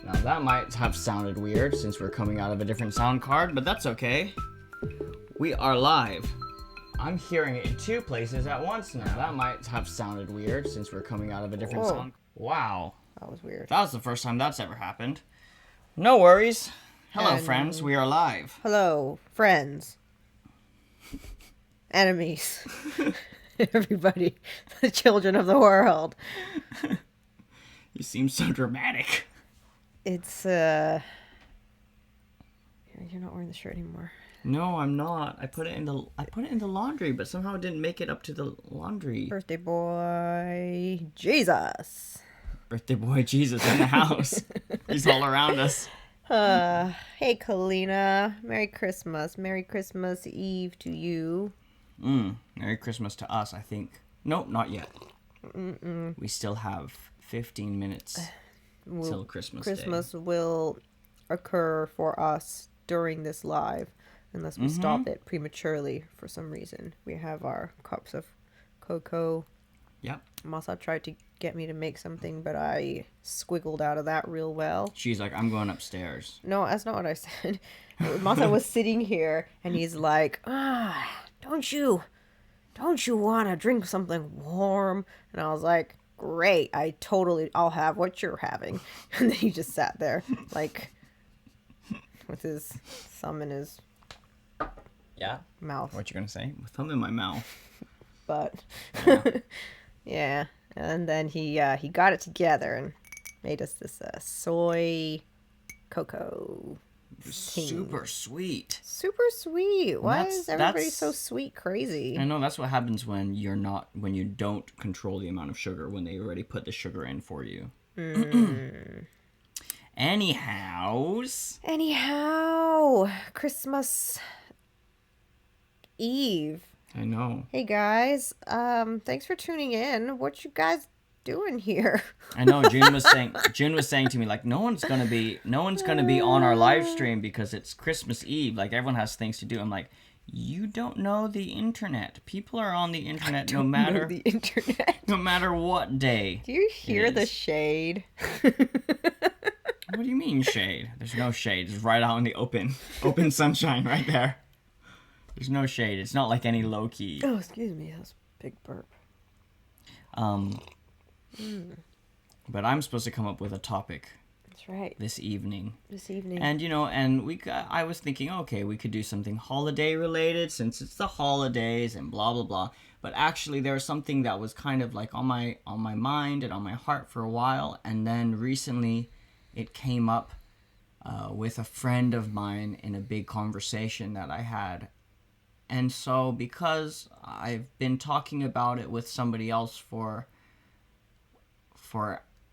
Now that might have sounded weird since we're coming out of a different sound card, but that's okay. We are live. I'm hearing it in two places at once now. That might have sounded weird since we're coming out of a different sound. Wow. That was weird. That was the first time that's ever happened. No worries. Hello, friends. We are live. Hello, friends. Enemies. Everybody. The children of the world. You seem so dramatic. It's, You're not wearing the shirt anymore. No, I'm not. I put it in the laundry, but somehow it didn't make it up to the laundry. Birthday boy Jesus. Birthday boy Jesus in the house. He's all around us. Hey, Kalina. Merry Christmas. Merry Christmas Eve to you. Merry Christmas to us, I think. Nope, not yet. We still have 15 minutes till Christmas Day. Christmas will occur for us during this live, unless we stop it prematurely for some reason. We have our cups of cocoa. Yep. Masa tried to get me to make something, but I squiggled out of that real well. She's like, I'm going upstairs. No, that's not what I said. Masa was sitting here, and he's like, don't you want to drink something warm? And I was like, great, I'll have what you're having. And then he just sat there, like, with his thumb in his mouth. What you gonna say? With thumb in my mouth. But, yeah. And then he got it together and made us this soy cocoa. Super sweet. Super sweet. Why is everybody so sweet crazy? I know that's what happens when you don't control the amount of sugar when they already put the sugar in for you. Anyhow, Christmas Eve. I know. Hey guys, thanks for tuning in. What you guys doing here? I know. June was saying to me, like, no one's gonna be on our live stream because it's Christmas Eve. Like, everyone has things to do. I'm like, you don't know the internet. People are on the internet no matter what day. Do you hear the shade? What do you mean shade? There's no shade. It's right out in the open sunshine right there. There's no shade. It's not like any low key. Oh, excuse me. That was a big burp. But I'm supposed to come up with a topic. That's right. This evening. And I was thinking, okay, we could do something holiday related since it's the holidays and blah blah blah. But actually, there was something that was kind of like on my mind and on my heart for a while, and then recently, it came up with a friend of mine in a big conversation that I had. And so, because I've been talking about it with somebody else for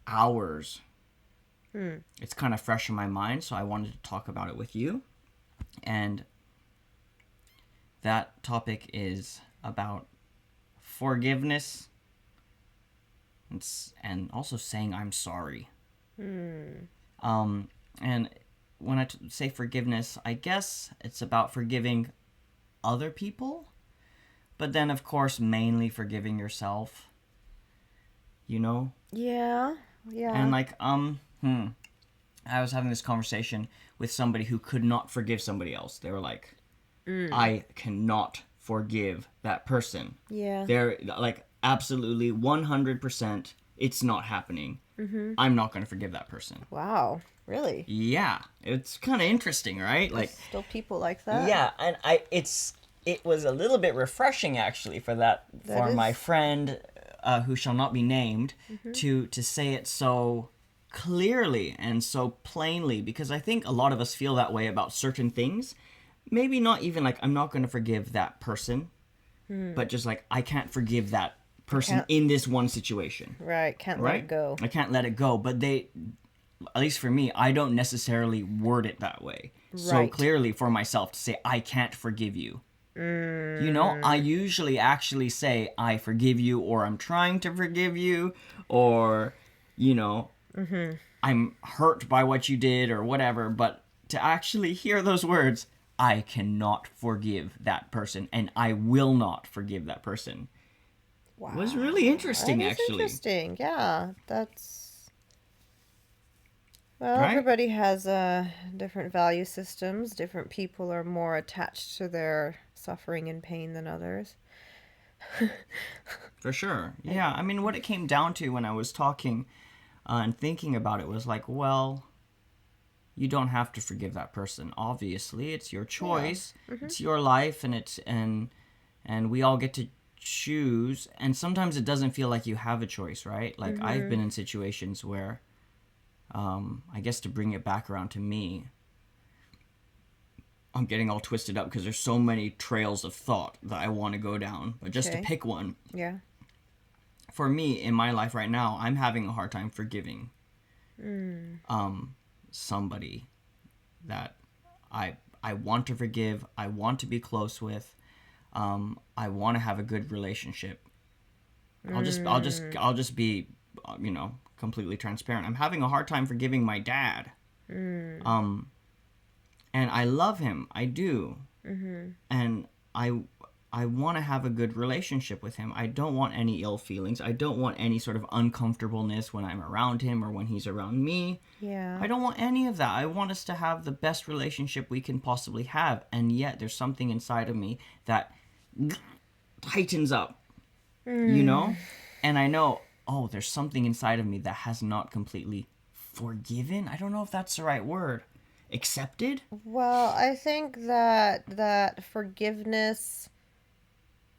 hours, it's kind of fresh in my mind, so I wanted to talk about it with you. And that topic is about forgiveness and also saying I'm sorry. And when I say forgiveness, I guess it's about forgiving other people, but then of course mainly forgiving yourself, you know? Yeah. And like I was having this conversation with somebody who could not forgive somebody else. They were like, I cannot forgive that person. Yeah. They're like, absolutely 100% it's not happening. I'm not going to forgive that person. Wow. Really? Yeah, it's kind of interesting, right? There's like still people like that. Yeah, and it was a little bit refreshing actually for my friend who shall not be named to say it so clearly and so plainly, because I think a lot of us feel that way about certain things. Maybe not even like I'm not going to forgive that person, but just like I can't forgive that person in this one situation. Right, can't let it go. I can't let it go, but at least for me, I don't necessarily word it that way. Right. So clearly for myself to say, I can't forgive you. You know, I usually actually say, I forgive you, or I'm trying to forgive you, or, you know, I'm hurt by what you did, or whatever. But to actually hear those words, I cannot forgive that person, and I will not forgive that person. Wow. It was really interesting, actually. Interesting, yeah. That's Well, right? everybody has different value systems. Different people are more attached to their suffering and pain than others. For sure. I, Yeah, I mean, what it came down to when I was talking and thinking about it was like, well, you don't have to forgive that person. Obviously, it's your yeah. choice. Mm-hmm. It's your life, and we all get to choose. And sometimes it doesn't feel like you have a choice, right? Like I've Mm-hmm. been in situations where, I guess to bring it back around to me, I'm getting all twisted up because there's so many trails of thought that I want to go down. But just to Okay. pick one, Yeah. for me in my life right now, I'm having a hard time forgiving Mm. somebody that I want to forgive, I want to be close with, I want to have a good relationship. Mm. I'll just be, completely transparent. I'm having a hard time forgiving my dad, Mm. um, and I love him, I do, Mm-hmm. and I want to have a good relationship with him. I don't want any ill feelings. I don't want any sort of uncomfortableness when I'm around him or when he's around me. Yeah. I don't want any of that. I want us to have the best relationship we can possibly have. And yet there's something inside of me that tightens up, you Mm. know? And I know, oh, there's something inside of me that has not completely forgiven. I don't know if that's the right word. Accepted? Well, I think that forgiveness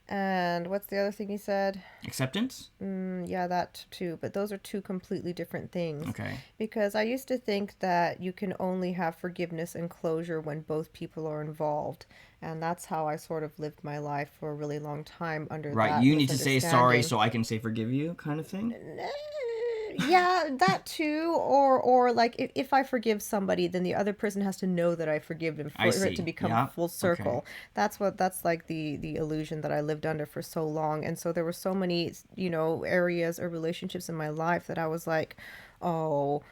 and what's the other thing you said? Acceptance? Yeah, that too. But those are two completely different things. Okay. Because I used to think that you can only have forgiveness and closure when both people are involved. And that's how I sort of lived my life for a really long time under Right. that You need to say sorry misunderstanding. so I can say forgive you kind of thing? Yeah, that too. Or like if I forgive somebody, then the other person has to know that I forgive them I for it to see. become Yeah. full Okay. circle. That's like the illusion that I lived under for so long. And so there were so many, areas or relationships in my life that I was like, oh,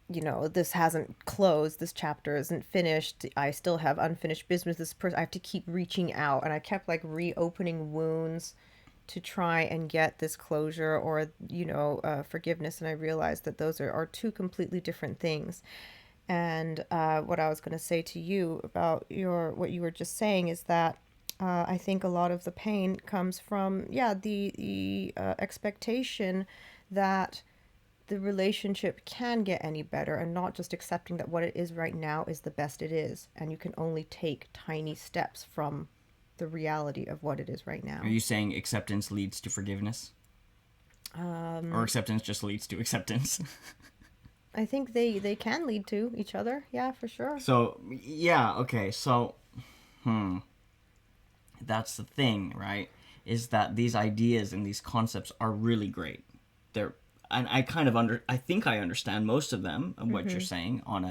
this hasn't closed. This chapter isn't finished. I still have unfinished business. This person, I have to keep reaching out. And I kept like reopening wounds to try and get this closure or, forgiveness. And I realized that those are two completely different things. And what I was going to say to you about what you were just saying is that I think a lot of the pain comes from, yeah, the expectation that the relationship can get any better and not just accepting that what it is right now is the best it is and you can only take tiny steps from the reality of what it is right Are now. you saying acceptance leads to forgiveness? Or acceptance just leads to acceptance? I think they can lead to each other. Yeah, for sure. So, yeah, okay. So, that's the thing, right? Is that these ideas and these concepts are really great. They're and I kind of I think I understand most of them of what you're Mhm. saying on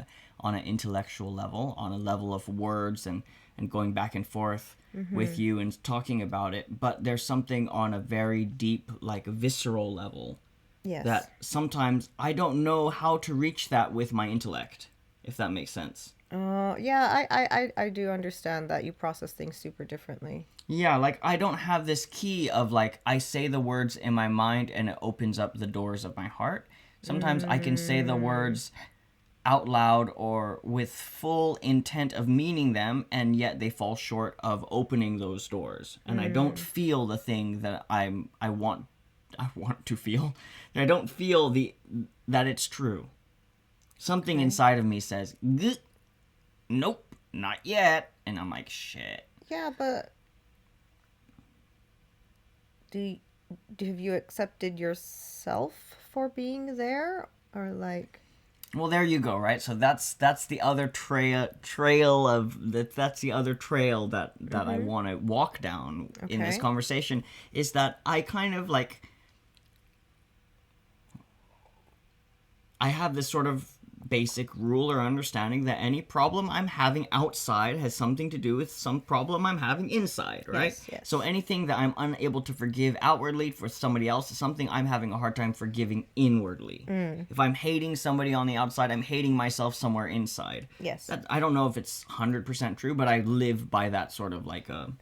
an intellectual level, on a level of words and going back and forth with Mhm. you and talking about it, but there's something on a very deep like visceral level Yes. that sometimes I don't know how to reach that with my intellect, if that makes sense. Yeah, I do understand that you process things super differently. Yeah, like I don't have this key of like I say the words in my mind and it opens up the doors of my heart. Sometimes I can say the Mm, words out loud or with full intent of meaning them and yet they fall short of opening those doors. And I don't mm, feel the thing that I want to feel. I don't feel the that it's true. Something okay. inside of me says, nope, not yet. And I'm like, shit. Yeah, but do you, have you accepted yourself for being there or like Well, there you go, right? So that's the other trail of that's the other trail that I mhm. want to walk down in this Okay. conversation is that I kind of like I have this sort of basic rule or understanding that any problem I'm having outside has something to do with some problem I'm having inside, right? Yes, So yes. anything that I'm unable to forgive outwardly for somebody else is something I'm having a hard time forgiving inwardly. Mm, If I'm hating somebody on the outside, I'm hating myself somewhere inside. yes. That I don't know if it's 100% true, but I live by that sort of like a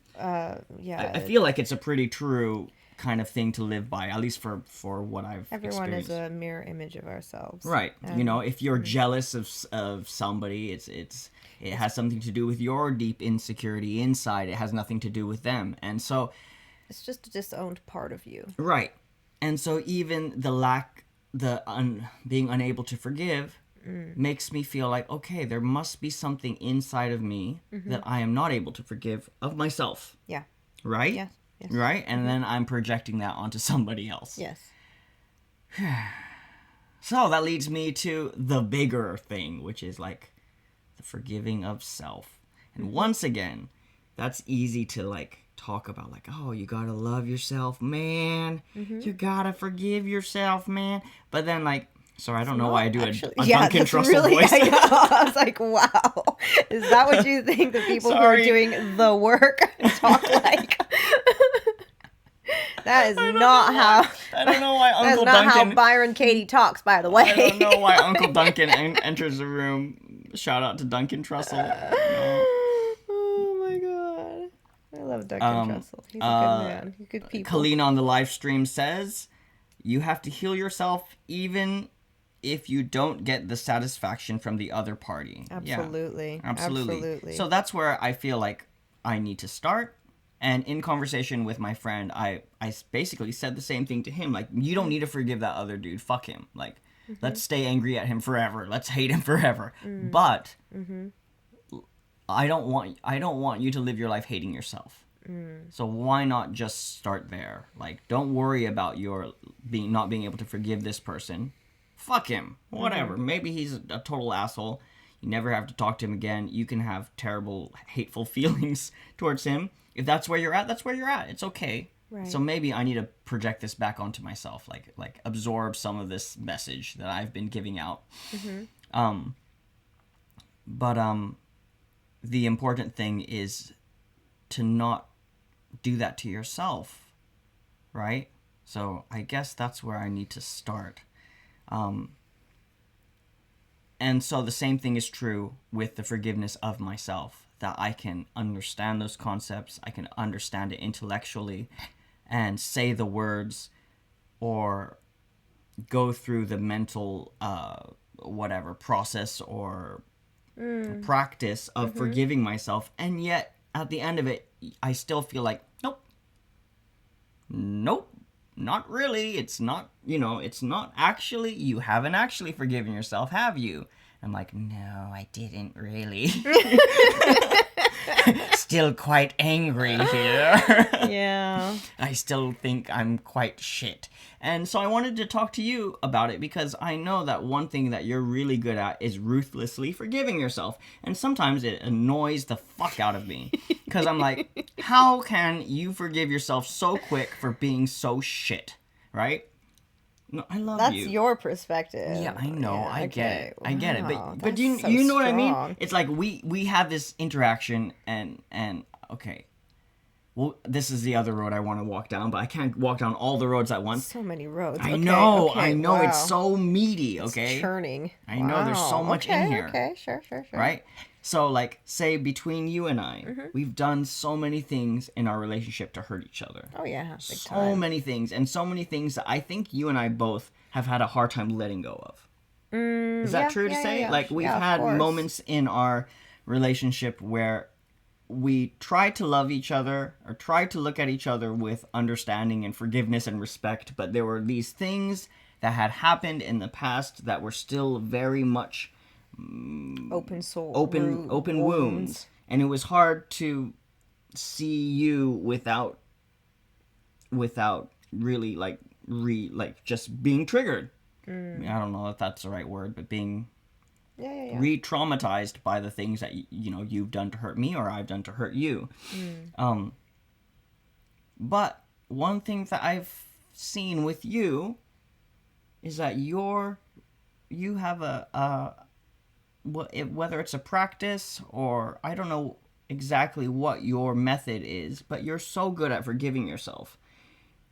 Yeah. I feel like it's a pretty true kind of thing to live by, at least for what I've Everyone experienced. is a mirror image of ourselves. Right. You know, if you're jealous of somebody, it has something to do with your deep insecurity inside. It has nothing to do with them. And so it's just a disowned part of you. right. And so even being unable to forgive makes me feel like, okay, there must be something inside of me that I am not able to forgive of myself. Yeah. Right? Yes. Yes. Right? And then I'm projecting that onto somebody else. Yes. So that leads me to the bigger thing, which is like the forgiving of self. And once again, that's easy to like talk about, like, oh, you gotta love yourself, man. You gotta forgive yourself, man. But then, like, sorry, I don't know why I do a Duncan Trussell voice. I know. I was like, wow. Is that what you think the people who are doing the work talk like? That is not how. I don't know why Uncle That's not Duncan. how Byron Katie talks, by the way. I don't know why Uncle Duncan enters the room. Shout out to Duncan Trussell. No. Oh my god, I love Duncan Trussell. He's a good man. He's good people. Colleen on the live stream says, "You have to heal yourself, even if you don't get the satisfaction from the other party." Absolutely. Yeah, absolutely. So that's where I feel like I need to start. And in conversation with my friend, I basically said the same thing to him. Like, you don't need to forgive that other dude. Fuck him. Like, let's stay angry at him forever. Let's hate him forever. But I don't want you to live your life hating yourself. So why not just start there? Like, don't worry about your not being able to forgive this person. Fuck him. Whatever. Maybe he's a total asshole. You never have to talk to him again. You can have terrible, hateful feelings towards him. If that's where you're at, that's where you're at. It's okay. Right. So maybe I need to project this back onto myself, like absorb some of this message that I've been giving out. But the important thing is to not do that to yourself, right? So I guess that's where I need to start. And so the same thing is true with the forgiveness of myself, that I can understand those concepts, I can understand it intellectually, and say the words or go through the mental process or practice of forgiving myself, and yet at the end of it I still feel like nope, not really. It's not, it's not actually, you haven't actually forgiven yourself, have you? I'm like, no, I didn't really. Still quite angry here. Yeah. I still think I'm quite shit. And so I wanted to talk to you about it because I know that one thing that you're really good at is ruthlessly forgiving yourself. And sometimes it annoys the fuck out of me. Because I'm like, how can you forgive yourself so quick for being so shit? Right? No, I love you. That's your perspective. Yeah, I know. Yeah, I get it. wow, I get it. But that's you so you know what I mean? strong. It's like we have this interaction and okay. Well, this is the other road I want to walk down, but I can't walk down all the roads at once. So many roads. I Okay, know. okay, I know. wow. It's so meaty, okay? It's churning. I know there's so much in here. Okay, sure. Right? So, like, say between you and I, we've done so many things in our relationship to hurt each other. Oh, yeah. Big So time. many things, and so many things that I think you and I both have had a hard time letting go of. Is that true to say? Yeah. Like, we've Yeah, of had course. moments in our relationship where we tried to love each other or tried to look at each other with understanding and forgiveness and respect, but there were these things that had happened in the past that were still very much Open soul. open wounds, and it was hard to see you without really like just being triggered. I don't know if that's the right word, but being Yeah. re-traumatized by the things that you've done to hurt me or I've done to hurt you. But one thing that I've seen with you is that you have whether it's a practice or I don't know exactly what your method is, but you're so good at forgiving yourself.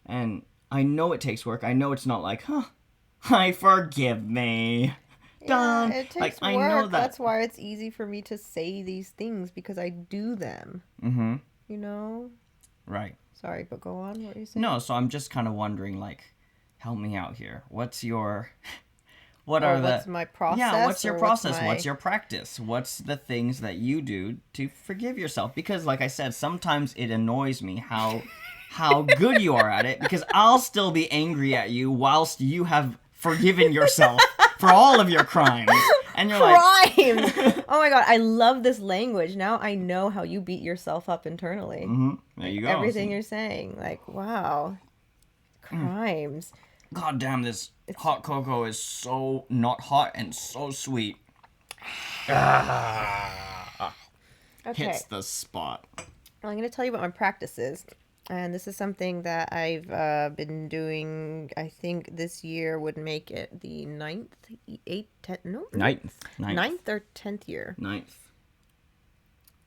And I know it takes work. I know it's not like, I forgive me. Done. Yeah, it takes like, work. I know that. That's why it's easy for me to say these things because I do them. Mm-hmm. You know? Right. Sorry, but go on. What are you saying? No, so I'm just kind of wondering, like, help me out here. What's your, what's my process? Yeah, what's your process? What's What's your practice? What's the things that you do to forgive yourself? Because, like I said, sometimes it annoys me how good you are at it, because I'll still be angry at you whilst you have forgiven yourself for all of your crimes. And you're crimes. Oh my god, I love this language. Now I know how you beat yourself up internally. There you go. Everything you're saying, like, wow, crimes. God damn, this hot cocoa is so not hot and so sweet. Okay. Hits the spot. Well, I'm going to tell you what my practice is. And this is something that I've been doing, I think this year would make it the 9th, 8th, 10th, no? Ninth or 10th year. 9th.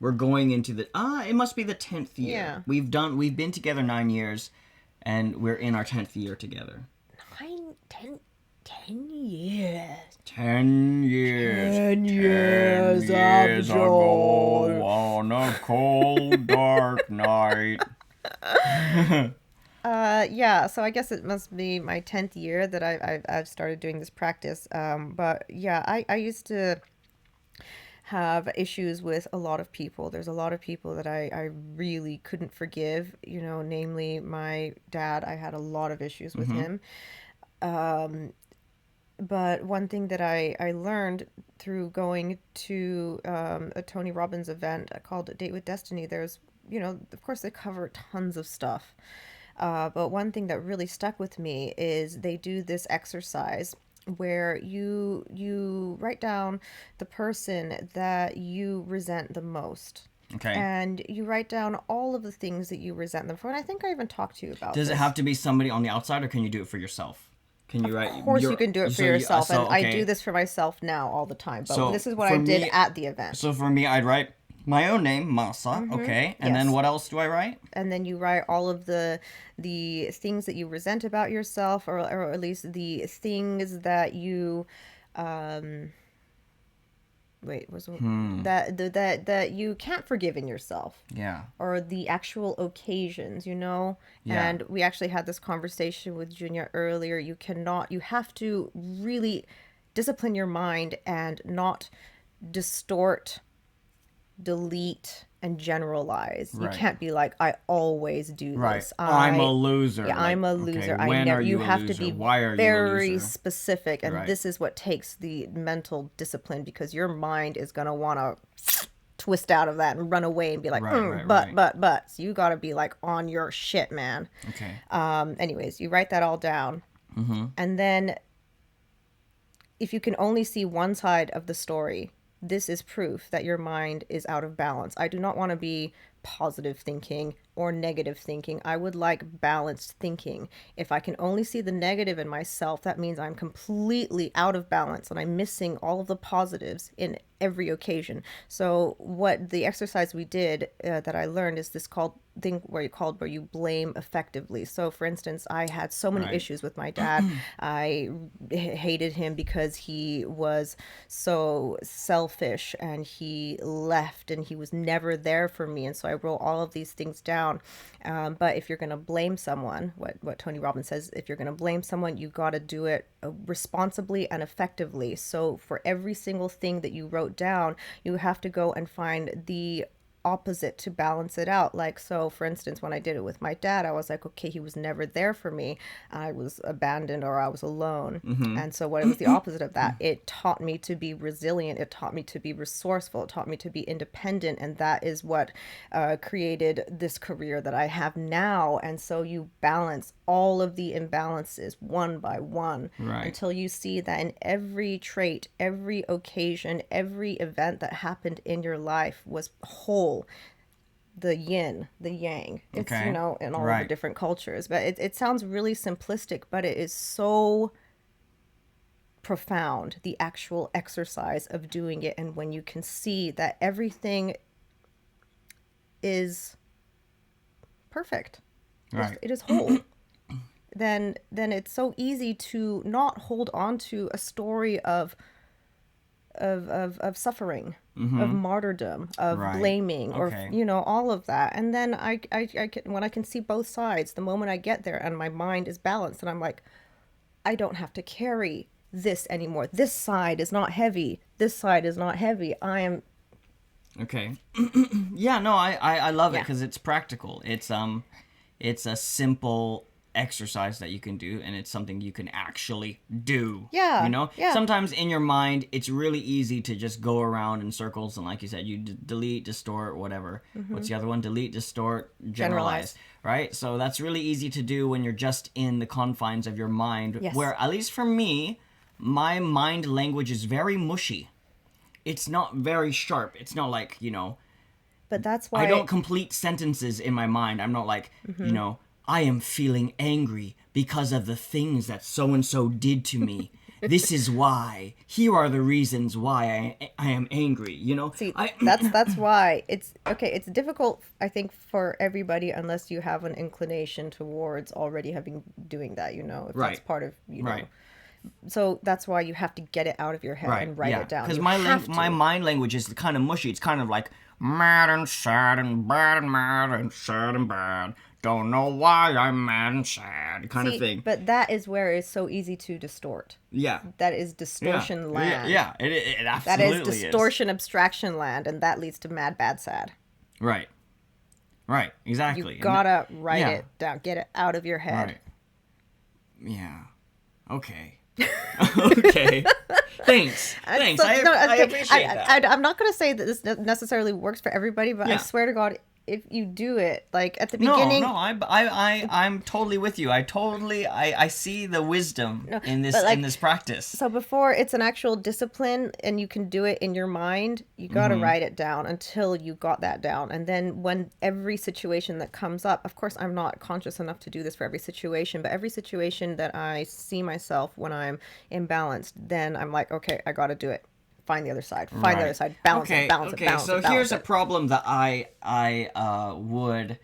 We're going into the, it must be the 10th year. Yeah. We've been together 9 years, and we're in our 10th year together. 10 years. 10 years. 10 years, 10 years ago on a cold, dark night. Yeah, so I guess it must be my 10th year that I've started doing this practice. But yeah, I used to have issues with a lot of people. There's a lot of people that I really couldn't forgive, namely my dad. I had a lot of issues with him. But one thing that I learned through going to a Tony Robbins event called Date with Destiny, there's, of course they cover tons of stuff. But one thing that really stuck with me is they do this exercise where you write down the person that you resent the most. Okay. And you write down all of the things that you resent them for. And I think I even talked to you about Does this. it have to be somebody on the outside, or can you do it for yourself? Can you write? Of course you can do it for yourself. And I do this for myself now all the time. But this is what I did at the event. So for me, I'd write my own name, Masa, okay? And then what else do I write? And then you write all of the things that you resent about yourself, or at least the things that you that you can't forgive in yourself. Yeah. Or the actual occasions, Yeah. And we actually had this conversation with Junya earlier. You have to really discipline your mind and not distort, delete, and generalize. Right. You can't be like, I always do this. Right. I'm a loser. Yeah, I'm a loser. Okay, when are you have a to loser? be Why are very you a loser? specific, and Right. this is what takes the mental discipline, because your mind is gonna want to twist out of that and run away and be like, but. So you got to be like on your shit, man. Okay. Anyways, you write that all down. And then if you can only see one side of the story, this is proof that your mind is out of balance. I do not want to be positive thinking or negative thinking. I would like balanced thinking. If I can only see the negative in myself, that means I'm completely out of balance and I'm missing all of the positives in every occasion. So what the exercise we did that I learned is this thing where you blame effectively. So for instance, I had so many issues with my dad. I hated him because he was so selfish and he left and he was never there for me. And so I wrote all of these things down. But if you're going to blame someone, what Tony Robbins says, if you're going to blame someone, you got to do it responsibly and effectively. So for every single thing that you wrote down, you have to go and find the opposite to balance it out. Like, so for instance, when I did it with my dad, I was like, okay, he was never there for me. I was abandoned or I was alone. And so what was the opposite of that? It taught me to be resilient. It taught me to be resourceful. It taught me to be independent. And that is what created this career that I have now. And so you balance all of the imbalances one by one until you see that in every trait, every occasion, every event that happened in your life was whole. The yin, the yang. It's, in all of the different cultures. But it sounds really simplistic, but it is so profound, the actual exercise of doing it. And when you can see that everything is perfect, it is whole, then it's so easy to not hold on to a story of of suffering, of martyrdom, of blaming, or all of that. And then when I can see both sides, the moment I get there and my mind is balanced, and I'm like, I don't have to carry this anymore. This side is not heavy. This side is not heavy. I am. Okay. Yeah. No, I love it because it's practical. It's a simple exercise that you can do, and it's something you can actually do. Yeah. Yeah. Sometimes in your mind it's really easy to just go around in circles, and like you said, you delete, distort, whatever. What's the other one? Delete, distort, generalize. Right? So that's really easy to do when you're just in the confines of your mind. Yes. Where, at least for me, my mind language is very mushy. It's not very sharp. It's not like, But that's why I don't complete sentences in my mind. I'm not like, I am feeling angry because of the things that so-and-so did to me. This is why. Here are the reasons why I am angry, See, that's why it's difficult, I think, for everybody unless you have an inclination towards already doing that, if that's part of, Right. So that's why you have to get it out of your head and write it down. Because my mind language is kind of mushy. It's kind of like mad and sad and bad and mad and sad and bad. Don't know why I'm mad and sad kind of thing. But that is where it's so easy to distort. Yeah. That is distortion land. Yeah, it absolutely is. That is distortion abstraction land, and that leads to mad, bad, sad. Right. Right, exactly. You gotta write it down. Get it out of your head. Right. Yeah. Okay. Okay. Thanks. I appreciate that. I'm not going to say that this necessarily works for everybody, but I swear to God, if you do it, like at the beginning. No, I'm totally with you. I see the wisdom in this practice. So before it's an actual discipline and you can do it in your mind, you got to write it down until you got that down. And then when every situation that comes up, of course, I'm not conscious enough to do this for every situation, but every situation that I see myself when I'm imbalanced, then I'm like, okay, I got to do it. Find the other side. Find the other side. Balance it. Balance it. Balance it. So here's a problem that I would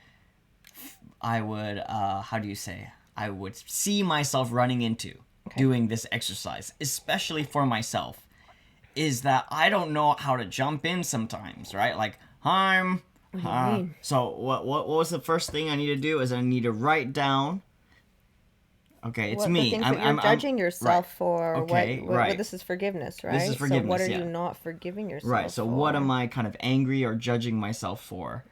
how do you say? I would see myself running into doing this exercise, especially for myself, is that I don't know how to jump in sometimes, right? Like so what was the first thing I need to do? Is I need to write down. Okay, it's me. You're judging yourself for. Okay, what this is forgiveness, right? This is forgiveness. So what are you not forgiving yourself Right. So for? what am I kind of angry or judging myself for?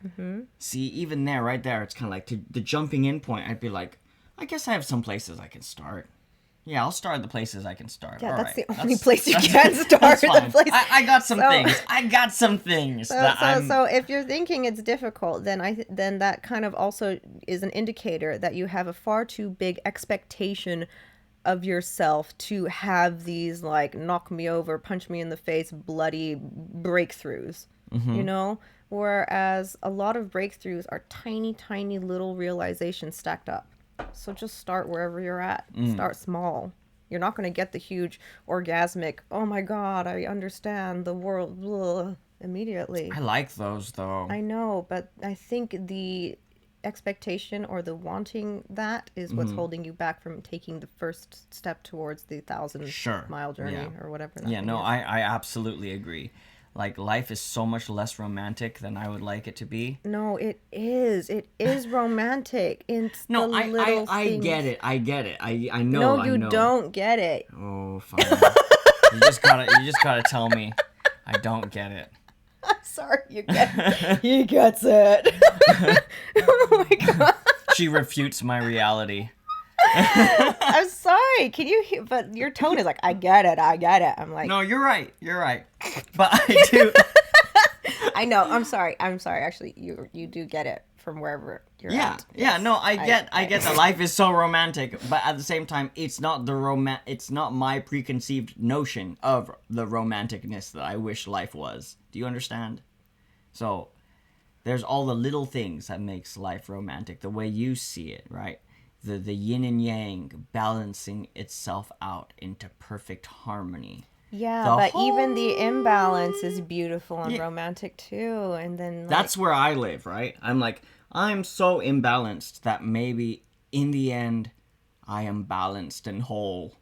See, even there, right there, it's kind of like the jumping in point. I'd be like, I guess I have some places I can start. Yeah, I'll start the places I can start. Yeah, All that's right. the only place you can start. That's fine. The place. I got some things. I got some things. So if you're thinking it's difficult, then that kind of also is an indicator that you have a far too big expectation of yourself to have these like knock me over, punch me in the face, bloody breakthroughs. Whereas a lot of breakthroughs are tiny, tiny little realizations stacked up. So just start wherever you're at. Start small. You're not going to get the huge orgasmic, oh my God, I understand the world, immediately. I like those though. I know, but I think the expectation or the wanting that is what's holding you back from taking the first step towards the 1,000-mile journey or whatever that is. I absolutely agree. Like, life is so much less romantic than I would like it to be. No, it is. It is romantic. It's I get it. I know. No, you don't get it. Oh, fine. you just gotta tell me I don't get it. I'm sorry, you get it. He gets it. Oh my God. She refutes my reality. I'm sorry. Can you hear? But your tone is like, I get it. I'm like, no, you're right. But I do. I know. I'm sorry. Actually, you do get it from wherever you're at. Yeah. No, I get that life is so romantic, but at the same time, it's not my preconceived notion of the romanticness that I wish life was. Do you understand? So, there's all the little things that makes life romantic, the way you see it, right? The yin and yang balancing itself out into perfect harmony. Yeah, even the imbalance is beautiful and romantic too. And then that's where I live, right? I'm so imbalanced that maybe in the end I am balanced and whole,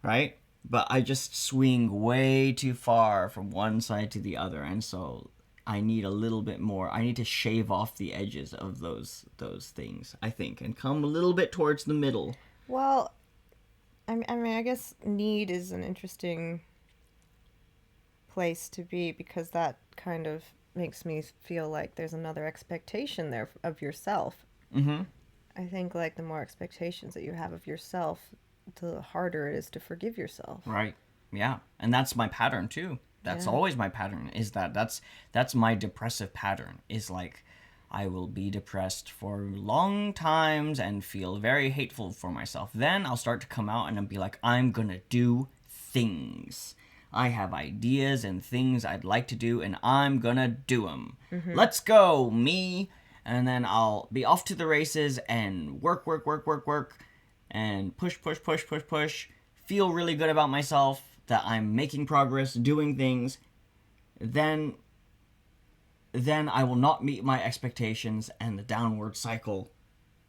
right? But I just swing way too far from one side to the other, and so I need a little bit more. I need to shave off the edges of those things, I think, and come a little bit towards the middle. Well, I mean, I guess need is an interesting place to be because that kind of makes me feel like there's another expectation there of yourself. Mm-hmm. I think like the more expectations that you have of yourself, the harder it is to forgive yourself. Right. Yeah. And that's my pattern too. That's always my pattern. Is that's my depressive pattern. Is like I will be depressed for long times and feel very hateful for myself. Then I'll start to come out and I'll be like, I'm gonna do things. I have ideas and things I'd like to do, and I'm gonna do them. Mm-hmm. Let's go, me. And then I'll be off to the races and work, and push, feel really good about myself, that I'm making progress, doing things. Then I will not meet my expectations, and the downward cycle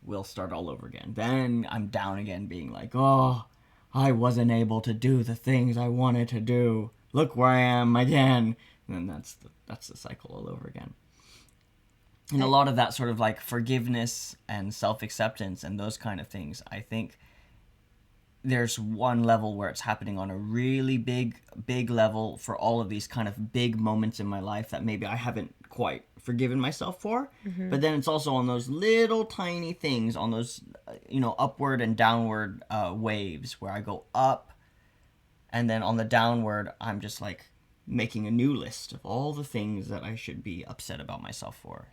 will start all over again. Then I'm down again, being like, oh, I wasn't able to do the things I wanted to do. Look where I am again. And then that's the cycle all over again. And a lot of that sort of like forgiveness and self-acceptance and those kind of things, I think there's one level where it's happening on a really big level for all of these kind of big moments in my life that maybe I haven't quite forgiven myself for. Mm-hmm. But then it's also on those little tiny things, on those, upward and downward waves where I go up, and then on the downward, I'm just like making a new list of all the things that I should be upset about myself for,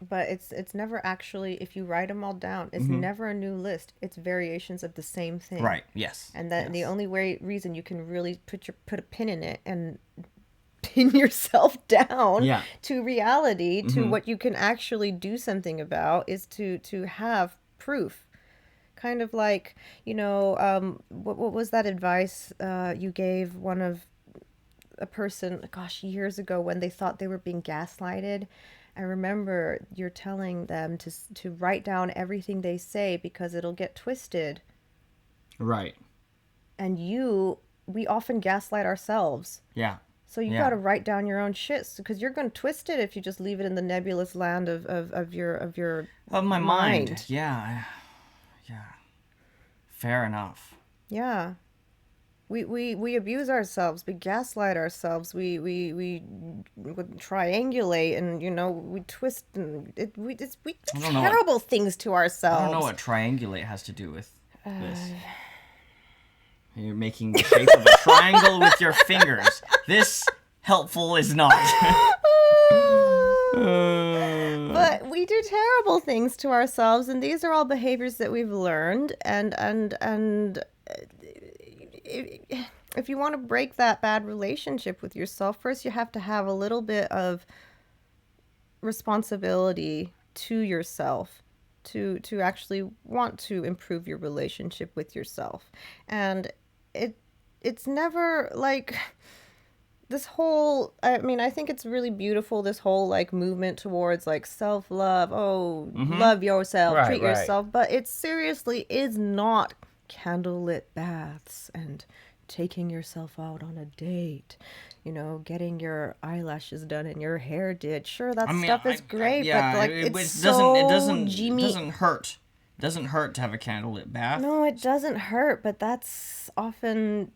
But it's never actually, if you write them all down, it's never a new list. It's variations of the same thing. Right. Yes. And that the only reason you can really put a pin in it and pin yourself down to reality, to what you can actually do something about, is to have proof. Kind of like, what was that advice you gave one of a person, years ago, when they thought they were being gaslighted? I remember you're telling them to write down everything they say because it'll get twisted. Right. And we often gaslight ourselves. Yeah. So you got to write down your own shit, because you're going to twist it if you just leave it in the nebulous land of your my mind. Yeah. Fair enough. Yeah. We abuse ourselves. We gaslight ourselves. We triangulate, and we twist, and we do terrible things to ourselves. I don't know what triangulate has to do with this. You're making the shape of a triangle with your fingers. This helpful is not. But we do terrible things to ourselves, and these are all behaviors that we've learned, and if you want to break that bad relationship with yourself, first you have to have a little bit of responsibility to yourself to actually want to improve your relationship with yourself. And it's never like this whole, I think it's really beautiful, this whole like movement towards like self-love. Love yourself, treat yourself, but it seriously is not candlelit baths and taking yourself out on a date, getting your eyelashes done and your hair did. Sure, that stuff is great, but like it doesn't hurt. It doesn't hurt to have a candlelit bath. No, it doesn't hurt, but that's often,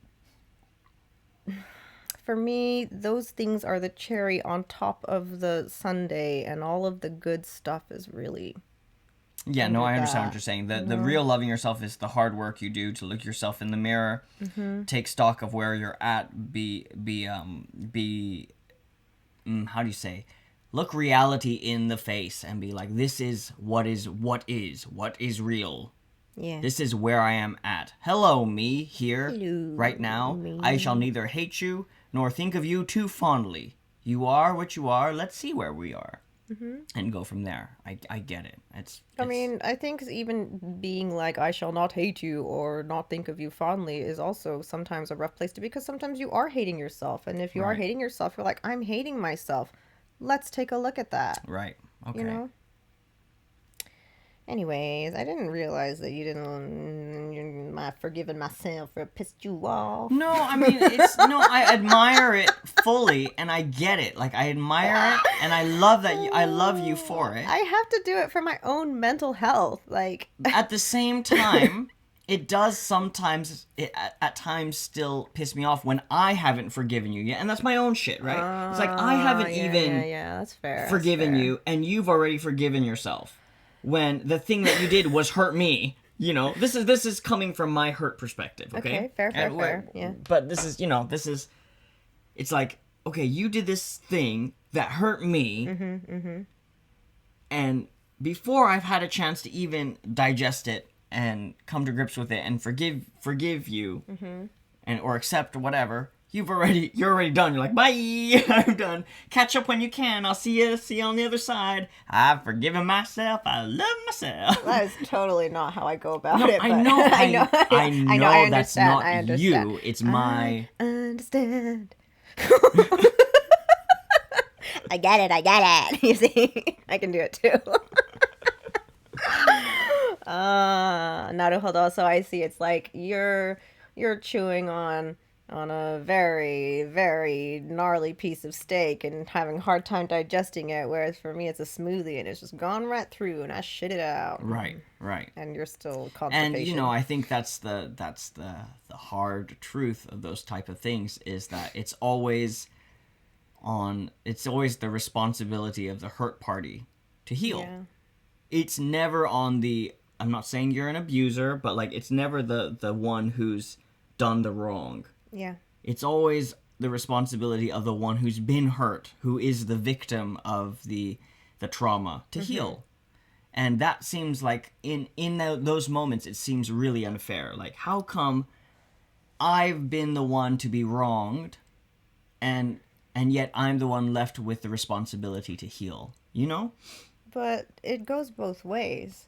for me, those things are the cherry on top of the sundae, and all of the good stuff is really... Yeah, no, I understand what you're saying. The real loving yourself is the hard work you do to look yourself in the mirror, take stock of where you're at, how do you say? Look reality in the face and be like, this is what is real. Yeah. This is where I am at. Hello, me, here, right now. Me. I shall neither hate you nor think of you too fondly. You are what you are. Let's see where we are. And go from there. I get it. I think even being like, I shall not hate you or not think of you fondly is also sometimes a rough place to be, because sometimes you are hating yourself. And if you are hating yourself, you're like, I'm hating myself. Let's take a look at that. Right. Okay. Anyways, I didn't realize that you didn't my forgiving myself for pissed you off. No, I mean, I admire it fully, and I get it. Like, I admire it, and I love that I love you for it. I have to do it for my own mental health. Like, at the same time, it does sometimes, at times, still piss me off when I haven't forgiven you yet, and that's my own shit, right? It's like, I haven't that's fair. forgiven you, and you've already forgiven yourself. When the thing that you did was hurt me, you know, this is coming from my hurt perspective, okay? Okay, fair, yeah. But this is, it's like, okay, you did this thing that hurt me, and before I've had a chance to even digest it and come to grips with it and forgive you, and or accept whatever, you're already done. You're like, bye, I'm done. Catch up when you can. I'll see you on the other side. I've forgiven myself. I love myself. That is totally not how I go about it. I know. I know that's not you. It's my... I understand. I get it. You see? I can do it too. Naruhodo. So I see it's like you're chewing on a very, very gnarly piece of steak and having a hard time digesting it, whereas for me it's a smoothie and it's just gone right through and I shit it out. Right. And you're still constipation. And I think that's the hard truth of those type of things is that it's always the responsibility of the hurt party to heal. Yeah. It's never on the, I'm not saying you're an abuser, but like it's never the one who's done the wrong. Yeah. It's always the responsibility of the one who's been hurt, who is the victim of the trauma, to heal. And that seems like, in those moments, it seems really unfair. Like, how come I've been the one to be wronged, and yet I'm the one left with the responsibility to heal, you know? But it goes both ways.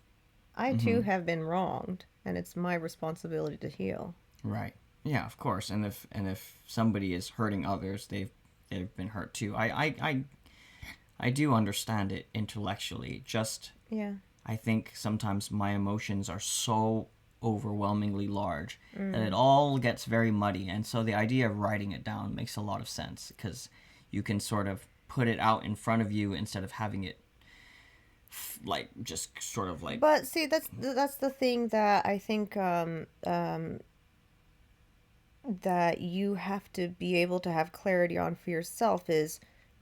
I, too, have been wronged, and it's my responsibility to heal. Right. Yeah, of course. And if somebody is hurting others, they've been hurt too. I do understand it intellectually. Just I think sometimes my emotions are so overwhelmingly large that it all gets very muddy. And so the idea of writing it down makes a lot of sense because you can sort of put it out in front of you instead of having it like just sort of like. But see, that's the thing that I think that you have to be able to have clarity on for yourself is,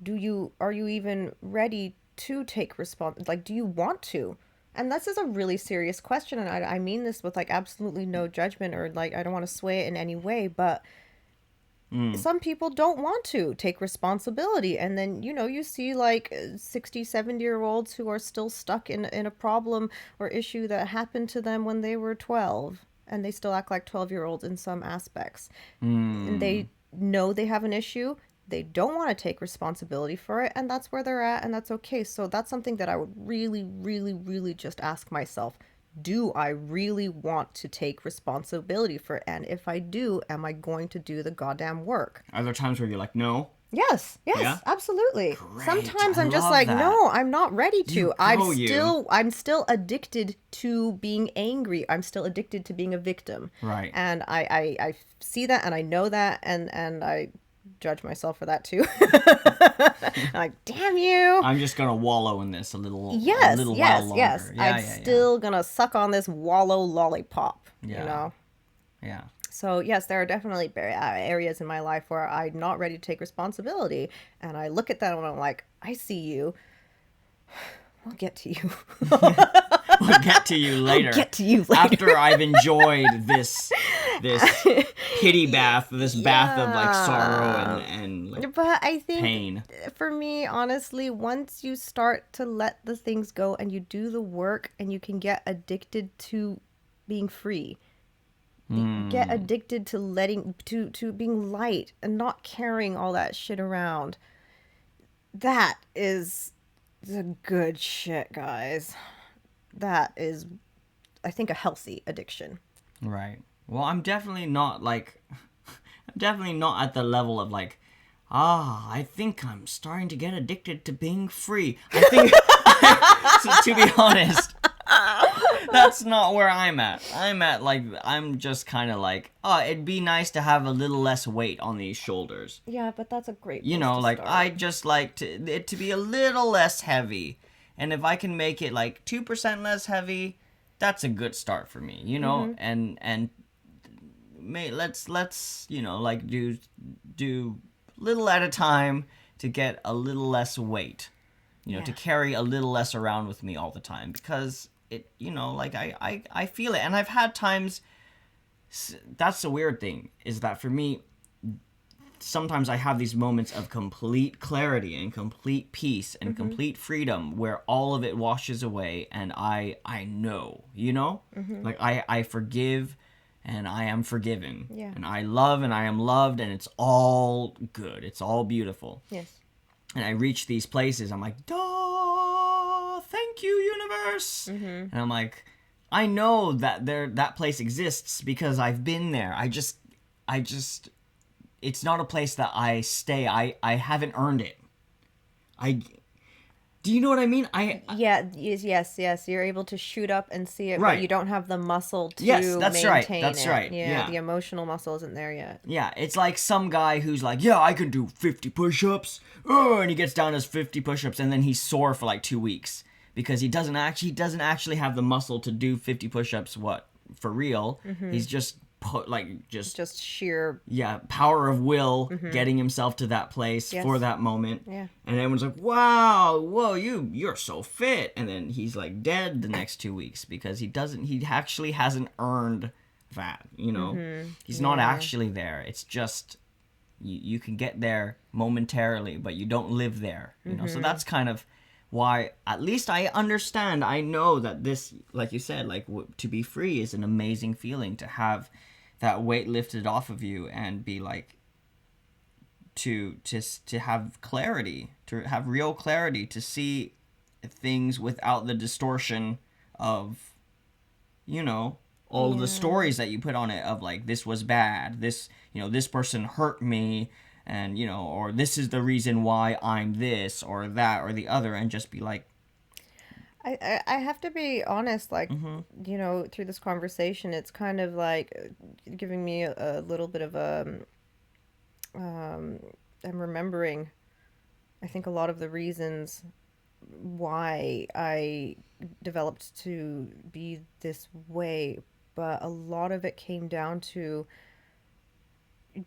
are you even ready to take like, do you want to? And this is a really serious question, and I mean this with like absolutely no judgment or like I don't want to sway it in any way, but some people don't want to take responsibility, and then you see like 60, 70-year-olds who are still stuck in a problem or issue that happened to them when they were 12. And they still act like 12-year-olds in some aspects. And they know they have an issue. They don't want to take responsibility for it. And that's where they're at. And that's okay. So that's something that I would really, really, really just ask myself. Do I really want to take responsibility for it? And if I do, am I going to do the goddamn work? Are there times where you're like, no? Yes, yeah? Absolutely. Great. Sometimes I I'm just love like, that. no, I'm not ready to. You I'm still addicted to being angry. I'm still addicted to being a victim. Right. And I see that and I know that and I judge myself for that too. I'm like, damn you. I'm just gonna wallow in this a little while longer. Yes. I'm still gonna suck on this wallow lollipop. Yeah. Yeah. So, yes, there are definitely areas in my life where I'm not ready to take responsibility. And I look at that and I'm like, I see you. I'll get to you. We'll get to you later. I'll get to you later. After I've enjoyed this pity bath, this bath of like sorrow and like but I think pain. For me, honestly, once you start to let the things go and you do the work and you can get addicted to being free. Get addicted to to being light and not carrying all that shit around. That is the good shit, guys. That is, I think, a healthy addiction. Right. Well, I'm definitely not at the level of like, I think I'm starting to get addicted to being free. I think, so, to be honest, That's not where I'm at. I'm just kind of like, oh, it'd be nice to have a little less weight on these shoulders. Yeah, but that's a great place You know, to like, start. I just like it to be a little less heavy. And if I can make it like 2% less heavy, that's a good start for me, you know? And let's, you know, like do little at a time to get a little less weight. You know, to carry a little less around with me all the time, because it, you know, like I feel it. And I've had times, that's the weird thing, is that for me, sometimes I have these moments of complete clarity and complete peace and complete freedom where all of it washes away, and I know, you know? Like I forgive and I am forgiven. Yeah. And I love and I am loved, and it's all good. It's all beautiful. Yes. And I reach these places, I'm like, duh, thank you, universe. And I'm like, I know that that place exists because I've been there. I just, it's not a place that I stay. I haven't earned it. Do you know what I mean? Yes. You're able to shoot up and see it, Right. but you don't have the muscle to that's right. maintain That's it. right. Yeah, Yeah. the emotional muscle isn't there yet. Yeah, it's like some guy who's like, yeah, I can do 50 push-ups. Oh, and he gets down to his 50 push-ups, and then he's sore for like 2 weeks because he doesn't actually have the muscle to do 50 push-ups. What, for real? He's just Just sheer. yeah, power of will, getting himself to that place for that moment. Yeah. And everyone's like, wow, whoa, you're so fit. And then he's like dead the next 2 weeks because he actually hasn't earned that, you know? He's not actually there. It's just, you can get there momentarily, but you don't live there, you know? So that's kind of why, at least I understand, I know that this, like you said, like to be free is an amazing feeling, to have that weight lifted off of you and be like, to have clarity, to have real clarity, to see things without the distortion of, you know, all the stories that you put on it of like, this was bad, this, you know, this person hurt me, and, you know, or this is the reason why I'm this or that or the other, and just be like, I have to be honest, like, you know, through this conversation, it's kind of like giving me a little bit of I'm remembering, I think, a lot of the reasons why I developed to be this way, but a lot of it came down to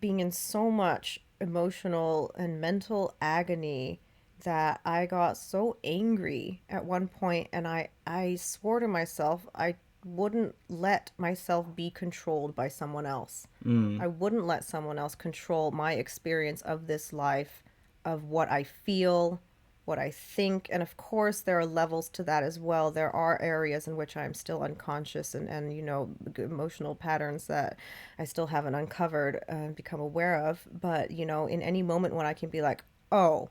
being in so much emotional and mental agony that I got so angry at one point, and I swore to myself I wouldn't let myself be controlled by someone else. I wouldn't let someone else control my experience of this life, of what I feel, what I think. And of course, there are levels to that as well. There are areas in which I'm still unconscious, and you know, emotional patterns that I still haven't uncovered and become aware of. But, you know, in any moment when I can be like, oh,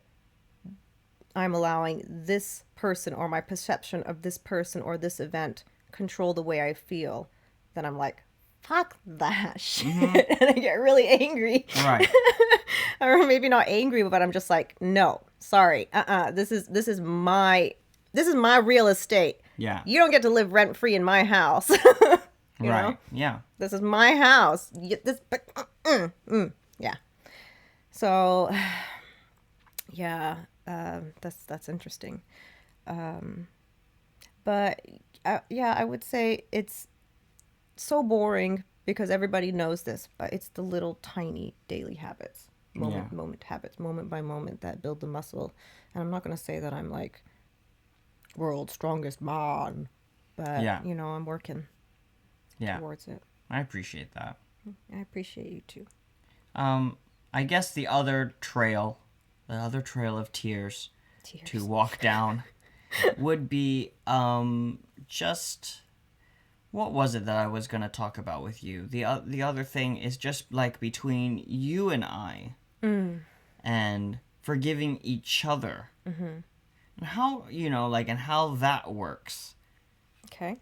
I'm allowing this person or my perception of this person or this event control the way I feel, then I'm like, fuck that shit. And I get really angry. right, Or maybe not angry, but I'm just like, no, sorry. This is my real estate. yeah, You don't get to live rent free in my house. You right, know? yeah, This is my house. Yeah. So, yeah, that's interesting. But yeah, I would say it's so boring because everybody knows this, but it's the little tiny daily habits, moment by moment, that build the muscle. And I'm not going to say that I'm like world's strongest man, but you know, I'm working towards it. I appreciate that. I appreciate you too. I guess the other trail of tears to walk down would be just, what was it that I was going to talk about with you? The other thing is just like between you and I, and forgiving each other. And how, you know, like, and how that works. Okay.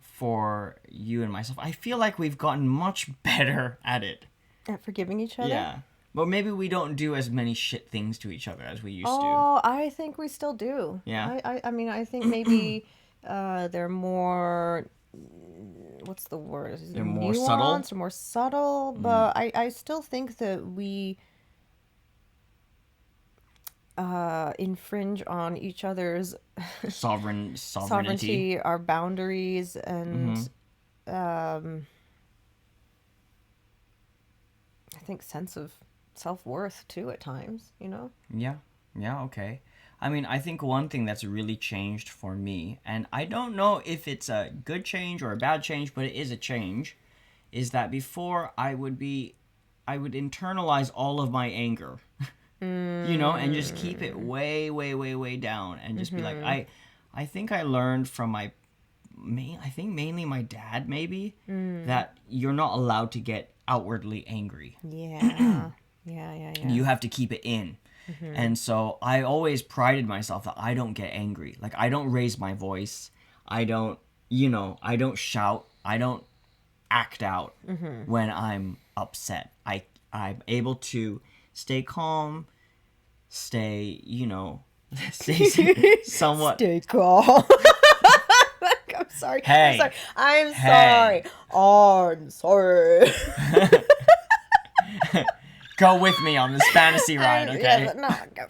For you and myself. I feel like we've gotten much better at it. At forgiving each other? Yeah. But maybe we don't do as many shit things to each other as we used to. Oh, I think we still do. Yeah? I mean, I think maybe They're more, what's the word? Is it They're more subtle. nuanced or more subtle? But I still think that we infringe on each other's Sovereignty. our boundaries, and um, I think sense of self-worth too at times, you know? Yeah. Yeah, okay. I mean, I think one thing that's really changed for me, and I don't know if it's a good change or a bad change, but it is a change, is that before I would internalize all of my anger, and just keep it way, way, way, way down, and just be like, I think I learned from I think mainly my dad, maybe, that you're not allowed to get outwardly angry. Yeah. Yeah. You have to keep it in. And so I always prided myself that I don't get angry. Like, I don't raise my voice. I don't, I don't shout. I don't act out when I'm upset. I'm able to stay calm, stay, stay somewhat. Stay calm. I'm sorry. Hey. I'm Hey. sorry. I'm sorry. Go with me on this fantasy ride, okay? Yeah, no, go.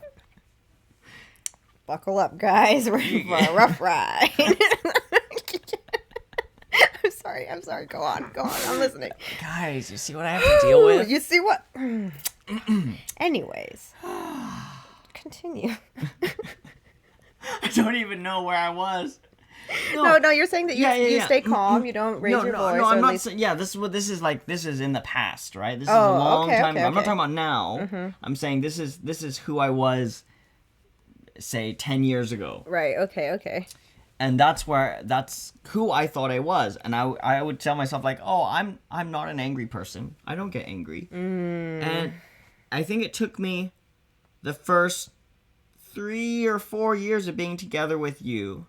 Buckle up, guys. We're in for a rough ride. I'm sorry. Go on. I'm listening. Guys, you see what I have to deal with? You see what? Anyways. Continue. I don't even know where I was. No, you're saying that you stay calm, you don't raise your voice. No, I'm not least... saying, this is what this is like. This is in the past, right? This is a long time ago. I'm not talking about now. I'm saying this is who I was, say, 10 years ago. Right, okay. And that's who I thought I was. And I would tell myself, like, oh, I'm not an angry person. I don't get angry. And I think it took me the first 3 or 4 years of being together with you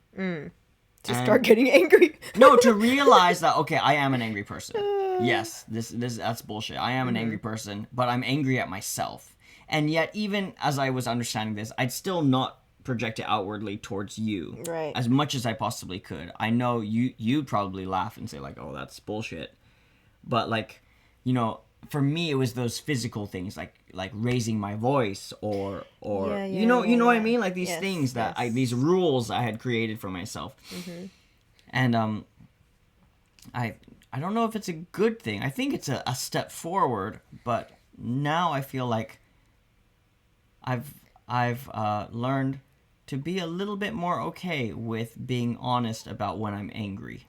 to start getting angry. No, to realize that, okay, I am an angry person. Yes, that's bullshit. I am an angry person, but I'm angry at myself. And yet, even as I was understanding this, I'd still not project it outwardly towards you. Right. As much as I possibly could. I know you'd probably laugh and say, like, oh, that's bullshit. But, like, for me, it was those physical things, like raising my voice or you know what I mean, like these things that these rules I had created for myself. And I don't know if it's a good thing. I think it's a step forward, but now I feel like I've learned to be a little bit more okay with being honest about when I'm angry.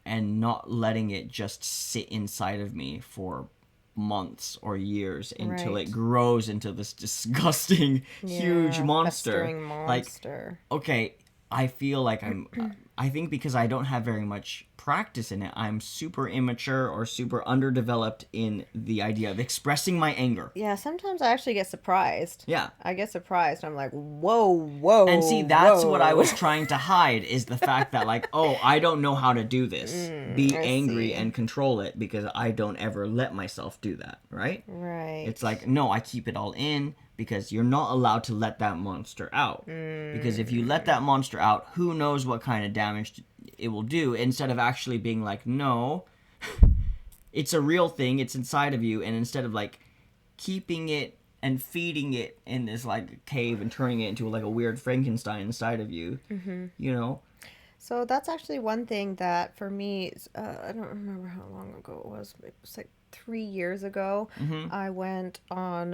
And not letting it just sit inside of me for months or years until it grows into this disgusting, huge monster. Festering monster. Like, okay, I feel like I think because I don't have very much practice in it, I'm super immature or super underdeveloped in the idea of expressing my anger. Yeah, sometimes I actually get surprised. Yeah. I get surprised. I'm like, whoa. And see, that's what I was trying to hide, is the fact that, like, oh, I don't know how to do this. Be angry and control it, because I don't ever let myself do that, right? Right. It's like, no, I keep it all in, because you're not allowed to let that monster out. Because if you let that monster out, who knows what kind of damage it will do, instead of actually being like, no, it's a real thing, it's inside of you, and instead of, like, keeping it and feeding it in this, like, cave and turning it into, like, a weird Frankenstein inside of you, So that's actually one thing that, for me, I don't remember how long ago it was. It was like 3 years ago. I went on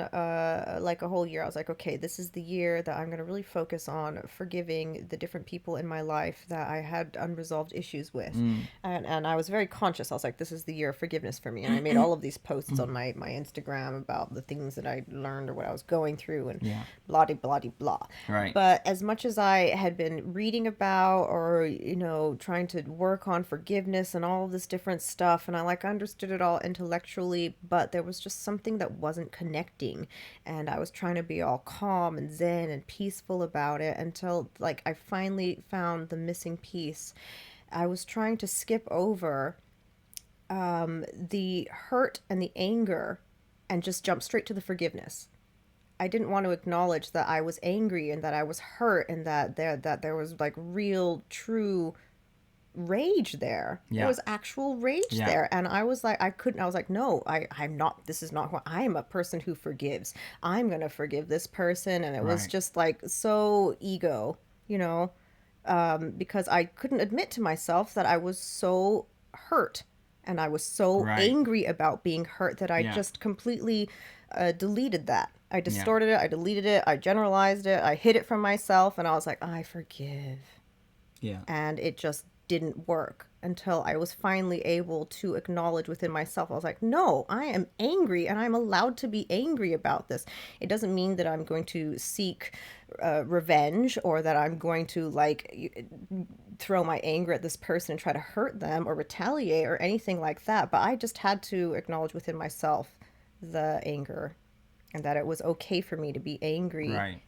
like a whole year. I was like, okay, this is the year that I'm going to really focus on forgiving the different people in my life that I had unresolved issues with. And I was very conscious. I was like, this is the year of forgiveness for me. And I made all of these posts on my Instagram about the things that I learned or what I was going through, and blah de blah de blah. Right. But as much as I had been reading about, or trying to work on forgiveness and all of this different stuff, and I understood it all intellectually, but there was just something that wasn't connecting, and I was trying to be all calm and zen and peaceful about it until, like, I finally found the missing piece. I was trying to skip over the hurt and the anger and just jump straight to the forgiveness. I didn't want to acknowledge that I was angry and that I was hurt and that there was like real true rage there. There Yeah. was actual rage Yeah. there. And I was like, I was like, no, I'm not, this is not who I am, a person who forgives. I'm going to forgive this person. And it was Right. just like so ego, you know, because I couldn't admit to myself that I was so hurt and I was so Right. angry about being hurt that I Yeah. just completely deleted that. I Yeah. distorted it, I deleted it, I generalized it, I hid it from myself, and I was like, I forgive. Yeah. And it just didn't work until I was finally able to acknowledge within myself. I was like, no, I am angry and I'm allowed to be angry about this. It doesn't mean that I'm going to seek revenge or that I'm going to like throw my anger at this person and try to hurt them or retaliate or anything like that. But I just had to acknowledge within myself the anger and that it was okay for me to be angry. Right.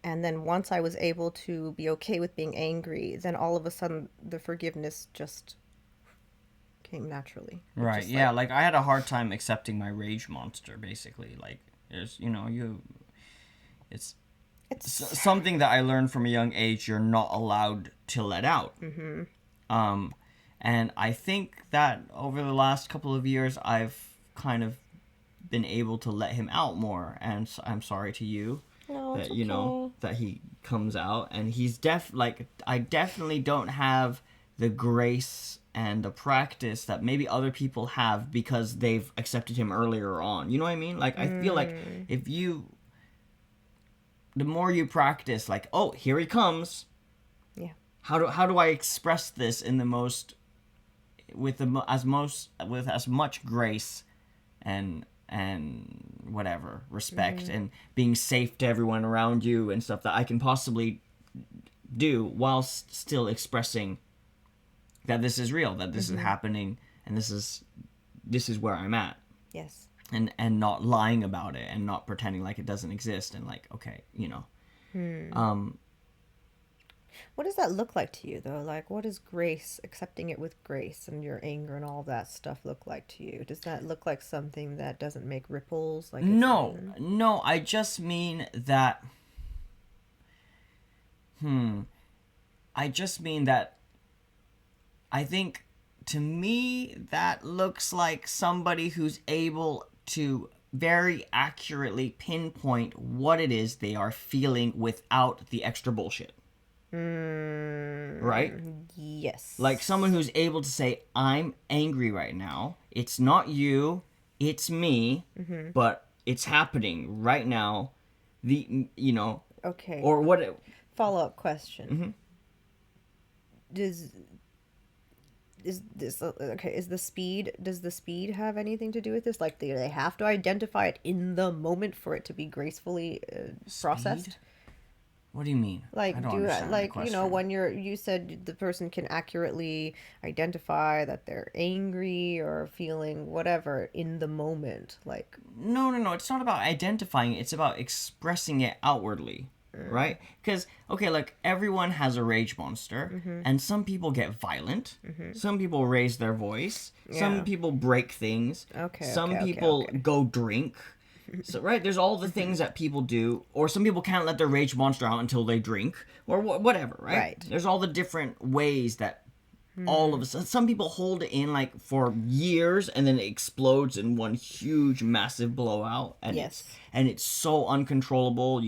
And then once I was able to be okay with being angry, then all of a sudden the forgiveness just came naturally. It Right. just Yeah. Like I had a hard time accepting my rage monster. Basically, like there's it's it's something that I learned from a young age. You're not allowed to let out. mm-hmm. Um, and I think that over the last couple of years, I've kind of been able to let him out more. And I'm sorry to you No, it's that okay. that he comes out, and he's I definitely don't have the grace and the practice that maybe other people have because they've accepted him earlier on. You know what I mean? Like I feel like if you the more you practice, like, oh, here he comes. Yeah. How do I express this in the most with as much grace and whatever respect and being safe to everyone around you and stuff that I can possibly do whilst still expressing that this is real, that this is happening, and this is where I'm at. Yes. And not lying about it and not pretending like it doesn't exist and like, okay, What does that look like to you, though? Like, what is grace, accepting it with grace, and your anger and all that stuff look like to you? Does that look like something that doesn't make ripples? Like it's no, I just mean that I just mean that I think to me that looks like somebody who's able to very accurately pinpoint what it is they are feeling without the extra bullshit. Right? Yes. Like someone who's able to say, I'm angry right now. It's not you, it's me, but it's happening right now. Okay. Or what? Follow-up question. Does is this okay? Does the speed have anything to do with this? Like, do they have to identify it in the moment for it to be gracefully processed? Speed? What do you mean? Like, I don't understand the like, question. when you said the person can accurately identify that they're angry or feeling whatever in the moment, like. No. It's not about identifying it. It's about expressing it outwardly, right? Because, okay, like, everyone has a rage monster, and some people get violent. Some people raise their voice. Some people break things. Some people go drink. So, right, there's all the things that people do, or some people can't let their rage monster out until they drink, or whatever, right? There's all the different ways that all of us, some people hold it in like for years and then it explodes in one huge massive blowout, and it's so uncontrollable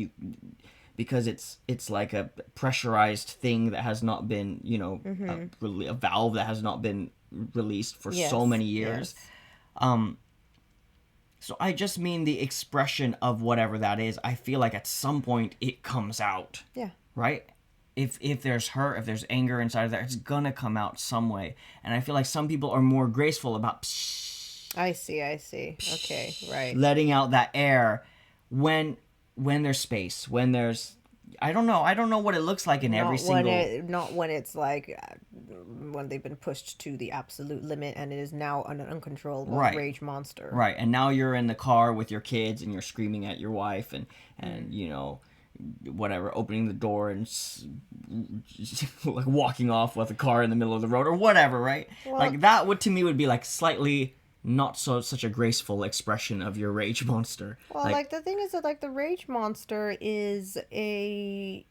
because it's like a pressurized thing that has not been, a valve that has not been released for so many years. So I just mean the expression of whatever that is. I feel like at some point it comes out. Yeah. Right? If there's hurt, if there's anger inside of there, it's gonna come out some way. And I feel like some people are more graceful about I see. Okay, right. letting out that air when there's space, when there's I don't know what it looks like in every single. Not when it's like when they've been pushed to the absolute limit and it is now an uncontrollable rage monster. Right, and now you're in the car with your kids and you're screaming at your wife and whatever, opening the door and like walking off with a car in the middle of the road or whatever, right? Well, like that would to me would be like slightly not such a graceful expression of your rage monster. Well, like the thing is that like the rage monster is a,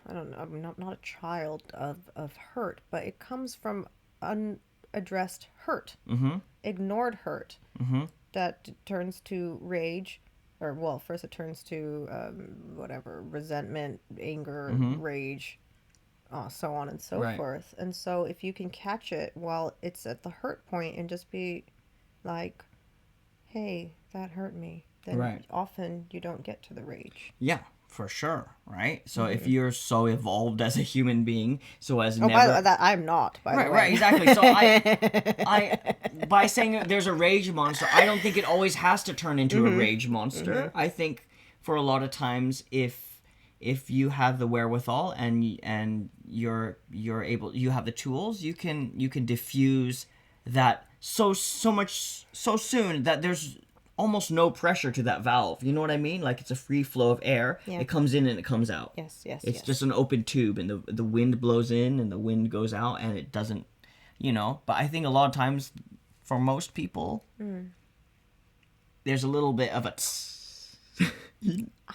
I don't know, not a child of hurt, but it comes from unaddressed hurt, ignored hurt, that turns to rage, or well, first it turns to whatever, resentment, anger, rage, so on and so forth. And so if you can catch it while it's at the hurt point and just be like, hey, that hurt me, then often you don't get to the rage. Yeah, for sure, right? So if you're so evolved as a human being, so as I'm not, by the way. Right, exactly. So I by saying there's a rage monster, I don't think it always has to turn into a rage monster. I think for a lot of times, if you have the wherewithal and you're able, you have the tools, you can diffuse that so much so soon that there's almost no pressure to that valve. You know what I mean? Like it's a free flow of air. Yeah. It comes in and it comes out. Yes. It's just an open tube, and the wind blows in and the wind goes out, and it doesn't, But I think a lot of times, for most people, there's a little bit of a.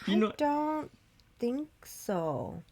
I don't think so.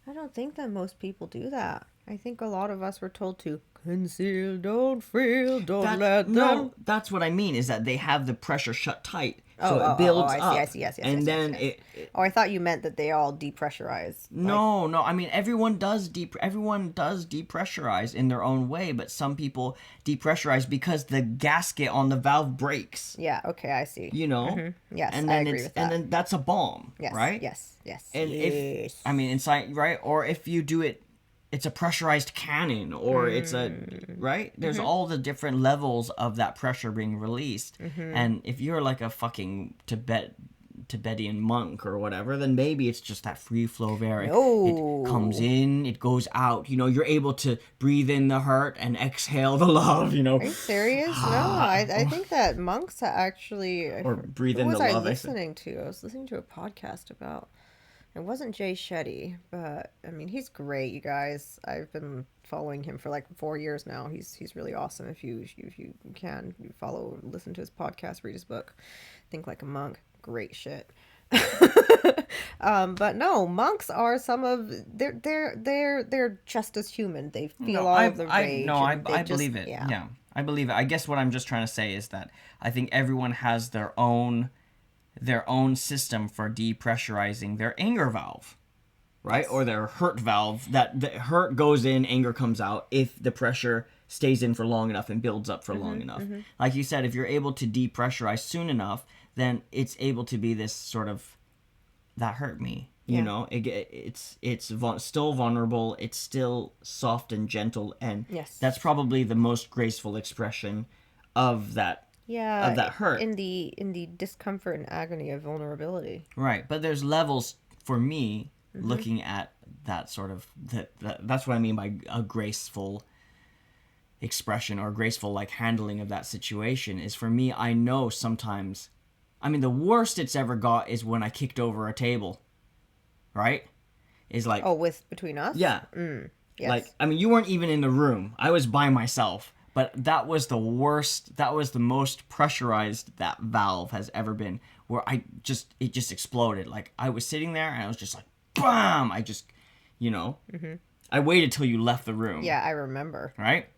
I don't think that most people do that. I think a lot of us were told to conceal, don't feel, don't let them. No, that's what I mean, is that they have the pressure shut tight. So it builds up. I see. Yes. I thought you meant that they all depressurize. No. I mean, everyone does depressurize in their own way, but some people depressurize because the gasket on the valve breaks. Yeah. Okay, I see. Yes, and then I agree with that. And then that's a bomb. Yes. Right. Yes. And if inside, right, or if you do it, it's a pressurized cannon, or it's a, right? There's all the different levels of that pressure being released. And if you're like a fucking Tibetan monk or whatever, then maybe it's just that free flow of air. It comes in, it goes out. You're able to breathe in the hurt and exhale the love, Are you serious? No, I think that monks actually... Or breathe in the love. I was listening to a podcast about... It wasn't Jay Shetty, but I mean, he's great, you guys. I've been following him for like 4 years now. He's really awesome. If you can, you follow, listen to his podcast, read his book, Think Like a Monk. Great shit. But no, monks are some of they're just as human. They feel all of the rage. I believe it. Yeah, I believe it. I guess what I'm just trying to say is that I think everyone has their own system for depressurizing their anger valve, right? Yes. Or their hurt valve, that the hurt goes in, anger comes out if the pressure stays in for long enough and builds up for long enough. Like you said, if you're able to depressurize soon enough, then it's able to be this sort of, that hurt me. It's still vulnerable, it's still soft and gentle, and that's probably the most graceful expression of that. Yeah, of that hurt. In the discomfort and agony of vulnerability. Right, but there's levels for me looking at that sort of that's what I mean by a graceful expression or graceful handling of that situation. Is for me, I know sometimes, I mean, the worst it's ever got is when I kicked over a table. Right? Is like, between us? Yeah. Yes. I mean, you weren't even in the room. I was by myself. But that was the worst, that was the most pressurized that valve has ever been, where it just exploded. Like, I was sitting there, and I was just like, BAM! I just, I waited till you left the room. Yeah, I remember. Right?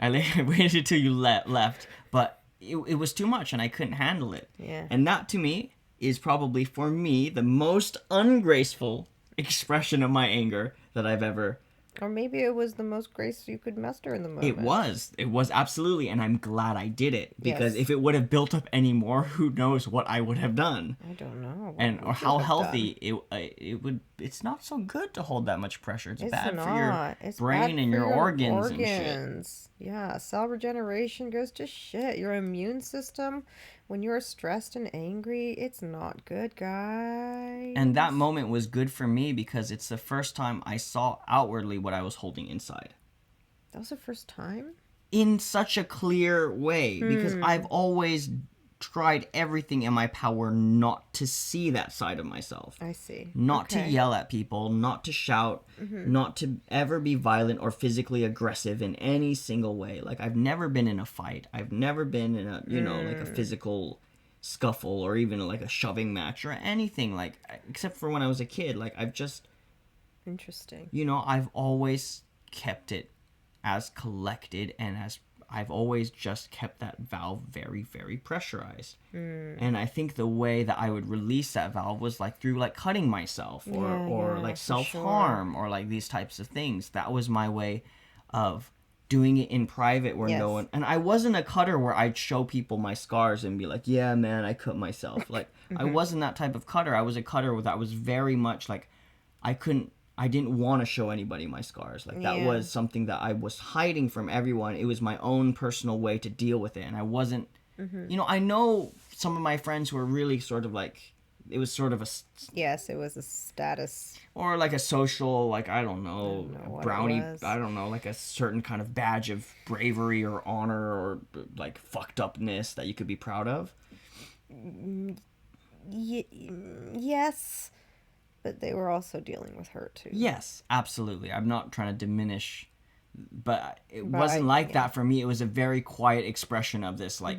I waited till you left, but it was too much, and I couldn't handle it. Yeah. And that, to me, is probably, for me, the most ungraceful expression of my anger that I've ever... Or maybe it was the most grace you could muster in the moment. It was absolutely, and I'm glad I did it, because if it would have built up any more, who knows what I would have done. I don't know. Or how healthy it would. It's not so good to hold that much pressure. It's bad for your brain and your organs and shit. Yeah, cell regeneration goes to shit. Your immune system, when you're stressed and angry, it's not good, guys. And that moment was good for me because it's the first time I saw outwardly what I was holding inside. That was the first time? In such a clear way, because I've always tried everything in my power not to see that side of myself. I see. Not to yell at people, not to shout, not to ever be violent or physically aggressive in any single way. Like, I've never been in a fight. I've never been in a, like a physical scuffle or even like a shoving match or anything, like, except for when I was a kid. Like, I've just... Interesting. I've always kept it as collected, and as I've always just kept that valve very, very pressurized. And I think the way that I would release that valve was like through like cutting myself or like self-harm or like these types of things. That was my way of doing it in private where no one... And I wasn't a cutter where I'd show people my scars and be like, yeah, man, I cut myself. Like, I wasn't that type of cutter. I was a cutter that was very much like, I didn't want to show anybody my scars. Like, that was something that I was hiding from everyone. It was my own personal way to deal with it. And I wasn't, I know some of my friends who are really sort of like, it was sort of a... Yes, it was a status. Or like a social, like, I don't know brownie, I don't know, like a certain kind of badge of bravery or honor or like fucked upness that you could be proud of. Yes. But they were also dealing with hurt, too. Yes, absolutely. I'm not trying to diminish, but it wasn't like that for me. It was a very quiet expression of this, like,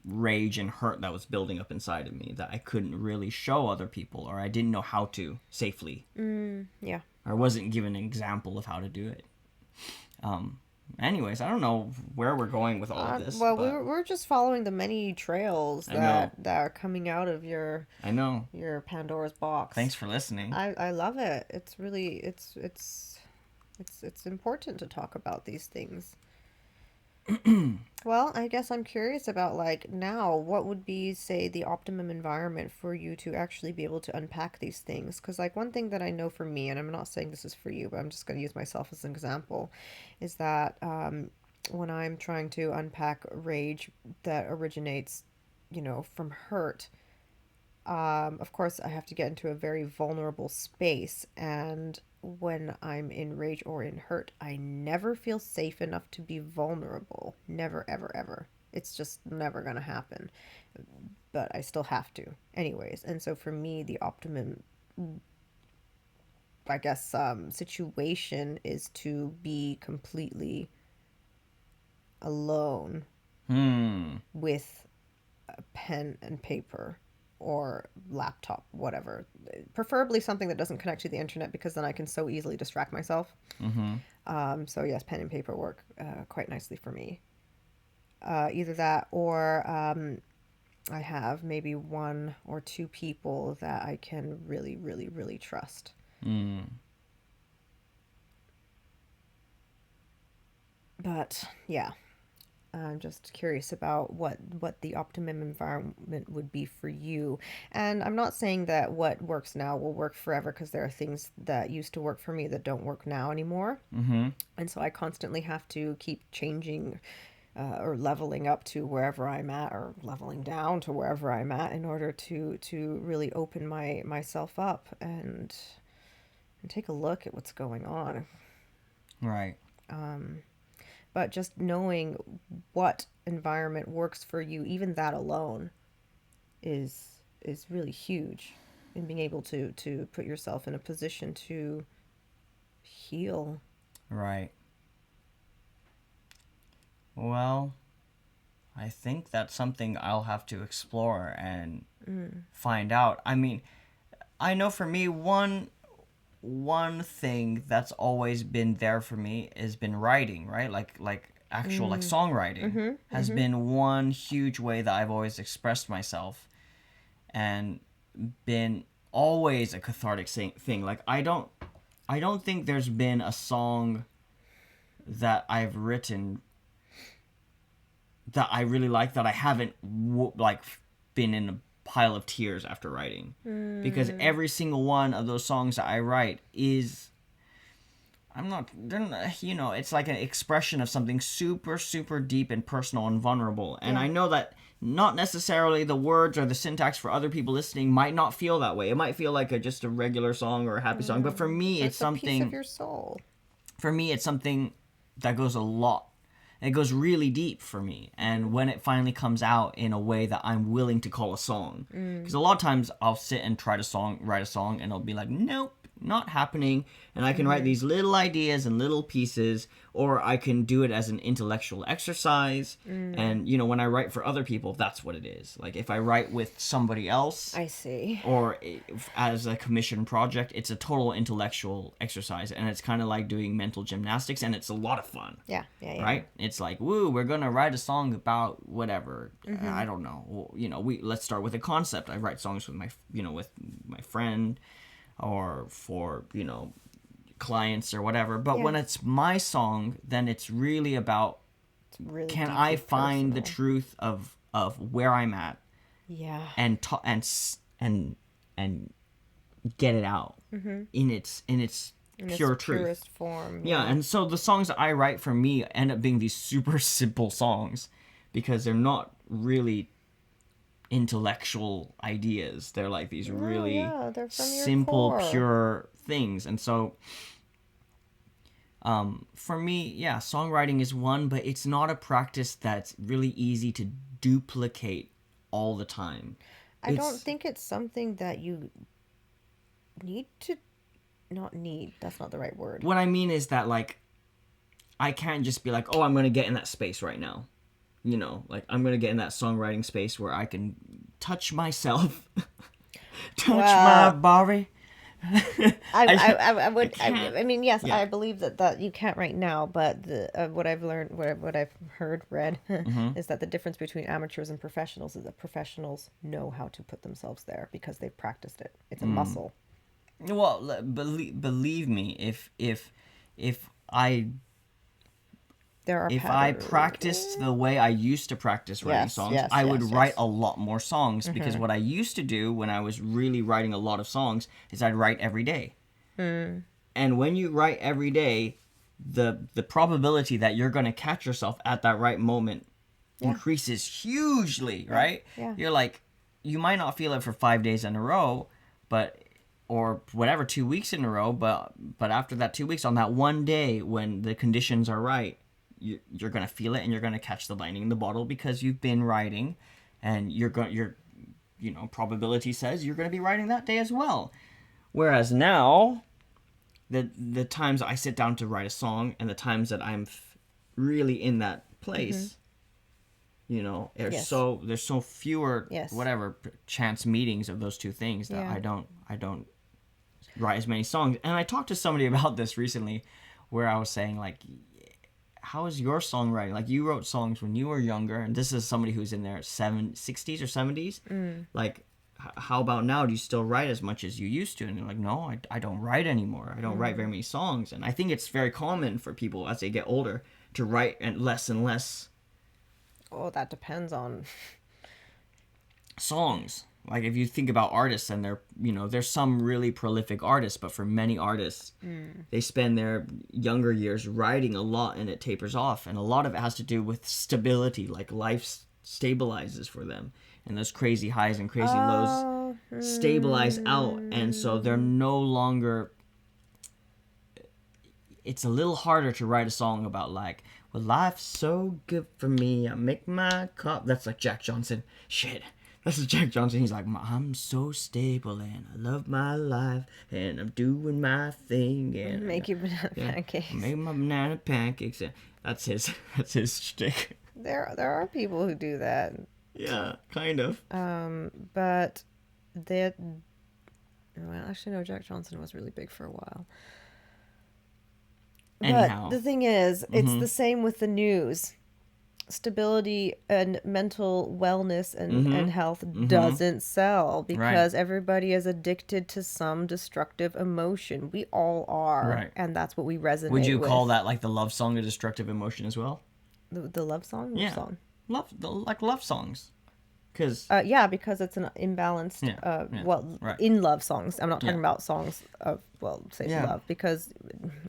rage and hurt that was building up inside of me that I couldn't really show other people, or I didn't know how to safely. Yeah. Or I wasn't given an example of how to do it. Anyways, I don't know where we're going with all of this. Well, we're just following the many trails that are coming out of your your Pandora's box. Thanks for listening. I love it. It's really it's important to talk about these things. Well, I guess I'm curious about, like, now, what would be, say, the optimum environment for you to actually be able to unpack these things? Because, like, one thing that I know for me, and I'm not saying this is for you, but I'm just going to use myself as an example, is that when I'm trying to unpack rage that originates, from hurt, of course, I have to get into a very vulnerable space, and when I'm in rage or in hurt, I never feel safe enough to be vulnerable. Never, ever, ever. It's just never going to happen. But I still have to. Anyways, and so for me, the optimum, I guess, situation is to be completely alone with a pen and paper or laptop, whatever. Preferably something that doesn't connect to the internet, because then I can so easily distract myself. So yes, pen and paper work quite nicely for me. Either that or I have maybe one or two people that I can really, really, really trust. But yeah. I'm just curious about what the optimum environment would be for you. And I'm not saying that what works now will work forever, because there are things that used to work for me that don't work now anymore. And so I constantly have to keep changing or leveling up to wherever I'm at, or leveling down to wherever I'm at, in order to really open myself up and take a look at what's going on. Right. But just knowing what environment works for you, even that alone, is really huge in being able to put yourself in a position to heal. Right. Well, I think that's something I'll have to explore and find out. I mean, I know for me, one thing that's always been there for me has been writing, right? Like actual like songwriting has been one huge way that I've always expressed myself, and been always a cathartic thing. Like, I don't think there's been a song that I've written that I really like that I haven't been in a pile of tears after writing, because every single one of those songs that I write is, it's like an expression of something super, super deep and personal and vulnerable. And I know that not necessarily the words or the syntax for other people listening might not feel that way. It might feel like just a regular song or a happy song, but for me, it's something, a piece of your soul. For me, it's something that goes a lot. It goes really deep for me. And when it finally comes out in a way that I'm willing to call a song, because a lot of times I'll sit and write a song, and I'll be like, nope, not happening. And I can write these little ideas and little pieces, or I can do it as an intellectual exercise. And, you know, when I write for other people, that's what it is. Like, if I write with somebody else, I see. or as a commission project, it's a total intellectual exercise. And it's kind of like doing mental gymnastics, and it's a lot of fun. Yeah. Right? It's like, woo, we're going to write a song about whatever. I don't know. Well, you know, let's start with a concept. I write songs with with my friend, or for, you know, clients or whatever. But when it's my song, then it's really about, really can I find the truth of where I'm at? Yeah. And and get it out in its pure truth, purest form. Yeah, and so the songs that I write for me end up being these super simple songs, because they're not really intellectual ideas. They're like these really they're from your simple, core. pure things. And so for me, songwriting is one, but it's not a practice that's really easy to duplicate all the time. I don't think it's something that you need to, not need, that's not the right word. What I mean is that, like, I can't just be like, oh, I'm going to get in that space right now. You know, like, I'm going to get in that songwriting space where I can touch myself, my body. I mean, yes, Yeah. I believe that you can't right now, but what I've learned, what I've read, is that the difference between amateurs and professionals is that professionals know how to put themselves there because they've practiced it. It's a muscle. Well, believe me, if I practiced the way I used to practice writing songs, I would write a lot more songs, because what I used to do when I was really writing a lot of songs is I'd write every day. And when you write every day, the probability that you're going to catch yourself at that right moment increases hugely, right? Yeah. You're like, you might not feel it for 5 days in a row, or whatever, 2 weeks in a row, but after that 2 weeks, on that one day when the conditions are right, you're gonna feel it, and you're gonna catch the lightning in the bottle, because you've been writing, and probability says you're gonna be writing that day as well. Whereas now, the times I sit down to write a song, and the times that I'm really in that place, there's so fewer whatever chance meetings of those two things that I don't write as many songs. And I talked to somebody about this recently, where I was saying, like, how is your songwriting? Like, you wrote songs when you were younger, and this is somebody who's in their 60s or 70s. Like, how about now? Do you still write as much as you used to? And they're like, no, I don't write anymore. I don't write very many songs. And I think it's very common for people as they get older to write less and less. Oh, that depends on songs. Like, if you think about artists, and there's some really prolific artists, but for many artists, they spend their younger years writing a lot, and it tapers off. And a lot of it has to do with stability, like life stabilizes for them. And those crazy highs and crazy lows stabilize out. And so they're no longer... It's a little harder to write a song about, like, well, life's so good for me, I make my cup. That's like Jack Johnson. Shit. That's Jack Johnson. He's like, I'm so stable, and I love my life, and I'm doing my thing, and make you banana pancakes. Make my banana pancakes. That's his shtick. There are people who do that. Yeah, kind of. But actually, no. Jack Johnson was really big for a while. Anyhow, but the thing is, it's the same with the news. Stability and mental wellness and health doesn't sell, because everybody is addicted to some destructive emotion. We all are, and that's what we resonate with. Would you call that, like, the love song a destructive emotion as well? The love song? Yeah. Song? Love songs. Because because it's an imbalanced in love songs. I'm not talking about songs of love, because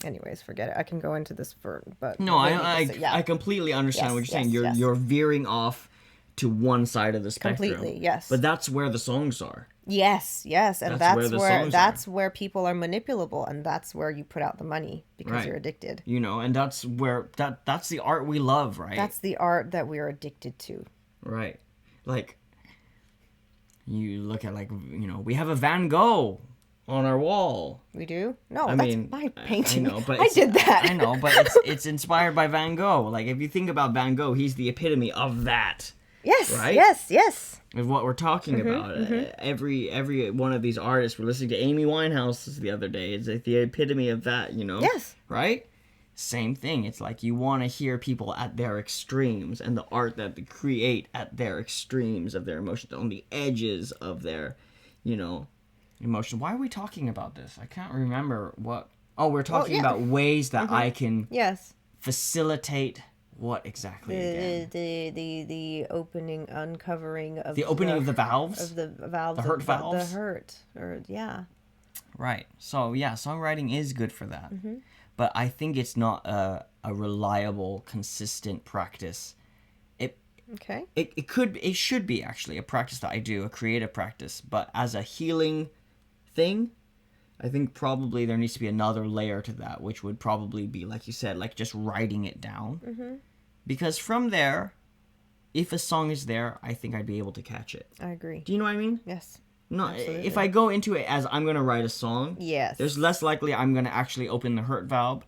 anyways, forget it. I can go into this but no, I completely understand what you're saying. You're veering off to one side of the spectrum. Completely, yes. But that's where the songs are. Yes, and that's where people are manipulable, and that's where you put out the money because you're addicted. You know, and that's where that's the art we love, right? That's the art that we're addicted to. Right. Like, you look at, like, you know, we have a Van Gogh on our wall. We do? No, that's my painting. I know, but I did that. I know, but it's inspired by Van Gogh. Like, if you think about Van Gogh, he's the epitome of that. Yes, right? yes. Of what we're talking about. Every one of these artists, we're listening to Amy Winehouse the other day. It's like the epitome of that, you know? Yes. Right? Same thing. It's like you want to hear people at their extremes, and the art that they create at their extremes of their emotions, on the edges of their, you know, emotion. Why are we talking about this? I can't remember what. Oh, we're talking about ways that I can facilitate what exactly again? The opening, uncovering of the opening of the valves? Of the valves. The hurt valves? The hurt. Or, yeah. Right. So, yeah, songwriting is good for that. But I think it's not a reliable, consistent practice. It should be actually a practice that I do, a creative practice. But as a healing thing, I think probably there needs to be another layer to that, which would probably be, like you said, like just writing it down. Because from there, if a song is there, I think I'd be able to catch it. I agree. Do you know what I mean? Yes. No, absolutely. If I go into it as I'm going to write a song, yes, there's less likely I'm going to actually open the hurt valve.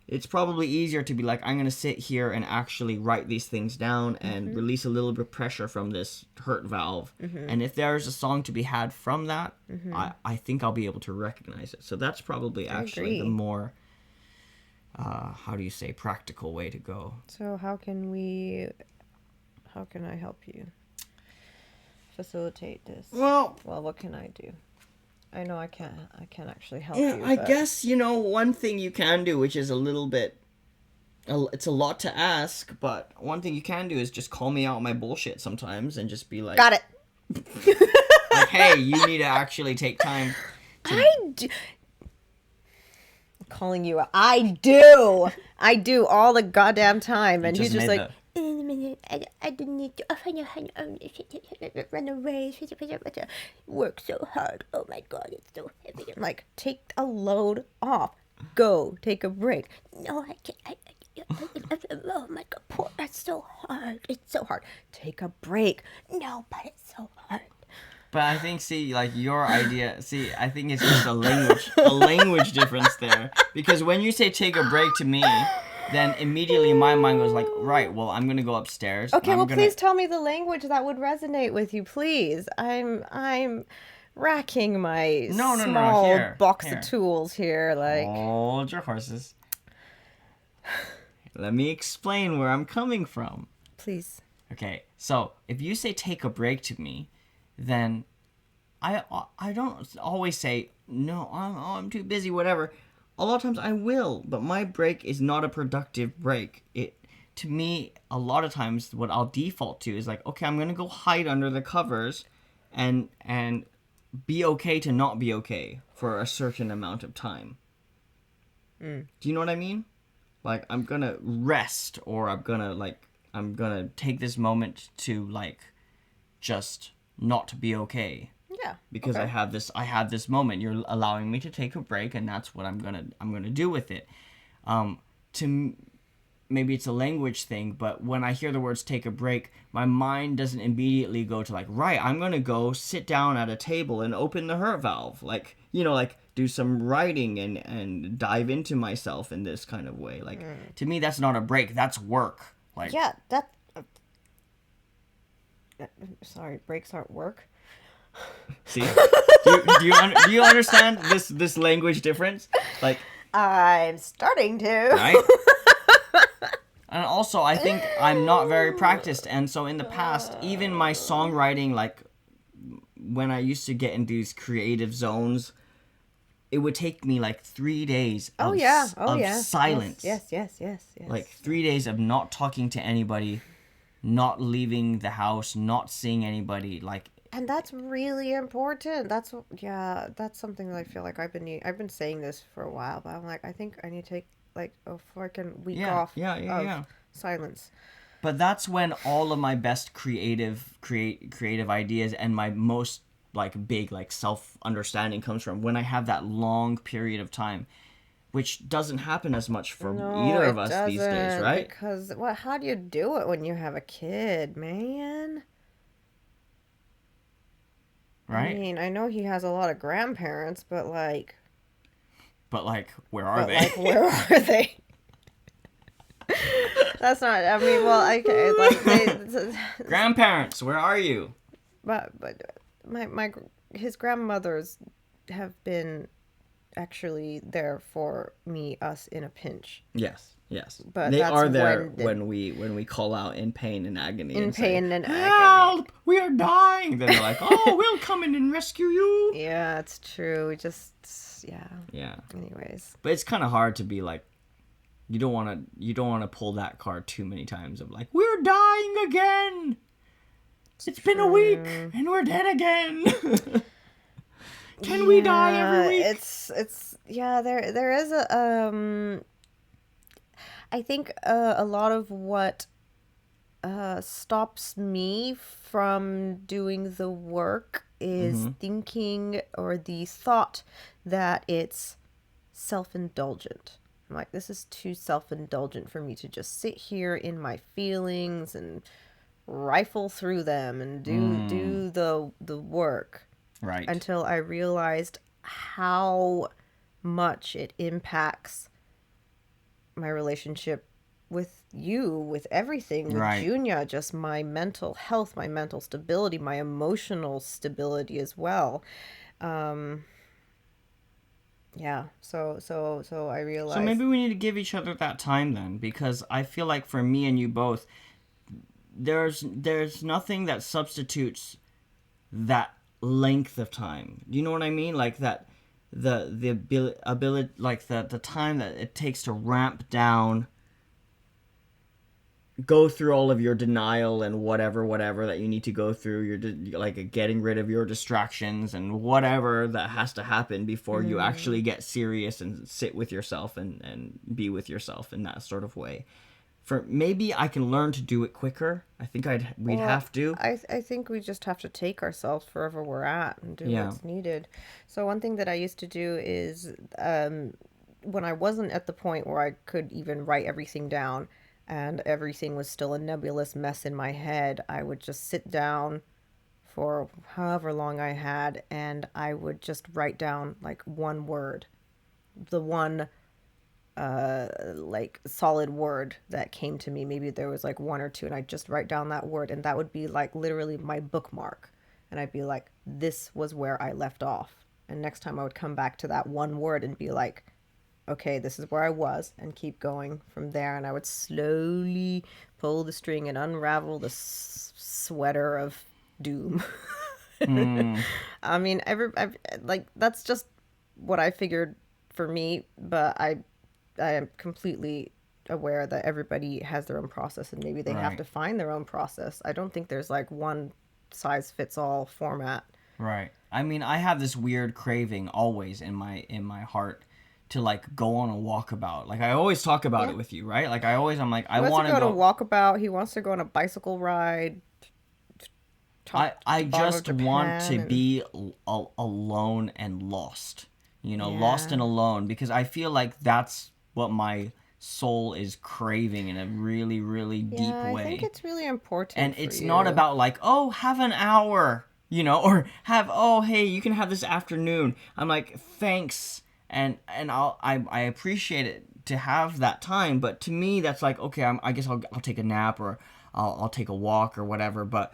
It's probably easier to be like, I'm going to sit here and actually write these things down and release a little bit of pressure from this hurt valve. And if there's a song to be had from that, I think I'll be able to recognize it. So that's probably actually the more, how do you say, practical way to go. So how can I help you facilitate this? Well, what can I do? I know I can't actually help you. I guess, you know, one thing you can do, which is a little bit, it's a lot to ask, but one thing you can do is just call me out on my bullshit sometimes and just be like... Got it! Like, hey, you need to actually take time to... I do... I'm calling you out. I do all the goddamn time, and he's just like... I didn't need to run away. Work so hard. Oh my god, it's so heavy. I'm like, take a load off. Go. Take a break. No, I can't. Oh my god, that's so hard. It's so hard. Take a break. No, but it's so hard. But I think, like your idea, I think it's just a language difference there. Because when you say take a break to me, then immediately my mind goes like, right, well, I'm going to go upstairs. Okay, well, please tell me the language that would resonate with you, please. I'm racking my small box of tools here. Like, hold your horses. Let me explain where I'm coming from. Please. Okay, so if you say take a break to me, then I don't always say, no, I'm too busy, whatever. A lot of times I will, but my break is not a productive break. To me, a lot of times what I'll default to is like, okay, I'm going to go hide under the covers and be okay to not be okay for a certain amount of time. Do you know what I mean? Like, I'm going to rest, or I'm going to take this moment to, like, just not be okay. Yeah. Because I have this moment. You're allowing me to take a break, and that's what I'm gonna do with it. Maybe it's a language thing, but when I hear the words take a break, my mind doesn't immediately go to like, right, I'm gonna go sit down at a table and open the hurt valve. Like, you know, like do some writing and dive into myself in this kind of way. Like, to me, that's not a break. That's work. Like, yeah, sorry, breaks aren't work. See, do you understand this language difference? Like, I'm starting to. Right. And also, I think I'm not very practiced, and so in the past, even my songwriting, like when I used to get in these creative zones, it would take me like 3 days of silence. Yes. Like 3 days of not talking to anybody, not leaving the house, not seeing anybody, like. And that's really important. That's something that I feel like I've been saying this for a while, but I'm like, I think I need to take like a freaking week off of silence. But that's when all of my best creative ideas and my most like big like self understanding comes from, when I have that long period of time, which doesn't happen as much for No, either of it us these days, doesn't. right? Because what? How do you do it when you have a kid, man? I Right? mean, I know he has a lot of grandparents, But like, where are but they? like, where are they? That's not. I mean, well, okay, like Grandparents, where are you? but my his grandmothers have been actually there for us in a pinch. Yes, yes. But They that's are there when when we call out in pain and agony in and say, pain and agony. "Help! We are dying." Then they're like, "Oh, we'll come in and rescue you." Yeah, it's true. We just yeah. Yeah. Anyways. But it's kind of hard to be like, you don't want to pull that card too many times of like, "We're dying again. It's been a week and we're dead again." Can we die every week? It's yeah, there is a I think a lot of what stops me from doing the work is thinking, or the thought that it's self-indulgent. I'm like, this is too self-indulgent for me to just sit here in my feelings and rifle through them and do the work. Right. Until I realized how much it impacts my relationship with you, with everything, with Right. Junia, just my mental health, my mental stability, my emotional stability as well. Yeah, so I So realized. maybe we need to give each other that time then, because I feel like for me and you both, there's nothing that substitutes that length of time. Do you know what I mean? Like that, the ability, like the time that it takes to ramp down, go through all of your denial and whatever that you need to go through. You're like getting rid of your distractions and whatever that has to happen before you actually get serious and sit with yourself and be with yourself in that sort of way. For maybe I can learn to do it quicker. I think we'd Well, have to. I think we just have to take ourselves wherever we're at and do Yeah. what's needed. So one thing that I used to do is, when I wasn't at the point where I could even write everything down and everything was still a nebulous mess in my head, I would just sit down for however long I had, and I would just write down like one word, the one like solid word that came to me. Maybe there was like one or two, and I'd just write down that word, and that would be like literally my bookmark. And I'd be like, this was where I left off. And next time I would come back to that one word and be like, okay, this is where I was, and keep going from there. And I would slowly pull the string and unravel the sweater of doom. I mean, like that's just what I figured for me, but I am completely aware that everybody has their own process, and maybe they have to Right. find their own process. I don't think there's like one size fits all format. Right. I mean, I have this weird craving always in my heart to like go on a walkabout. Like I always talk about Yeah. it with you, right? Like I'm like He I wants to want to go to go. walkabout. He wants to go on a bicycle ride. Top I to bottom of just want Japan to and be alone and lost. Lost yeah. and alone, because I feel like that's what my soul is craving in a really, really deep Yeah, I think way. it's really And important for it's not you. about like, oh, have an hour, or have, oh, hey, you can have this afternoon. I'm like, thanks, and I appreciate it to have that time, but to me that's like, okay, I guess I'll take a nap, or I'll take a walk or whatever, but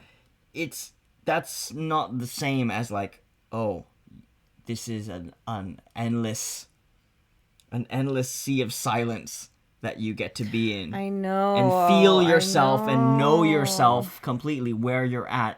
it's that's not the same as like, oh, this is an endless sea of silence that you get to be in I and feel know, I yourself and know know. yourself completely where you're at,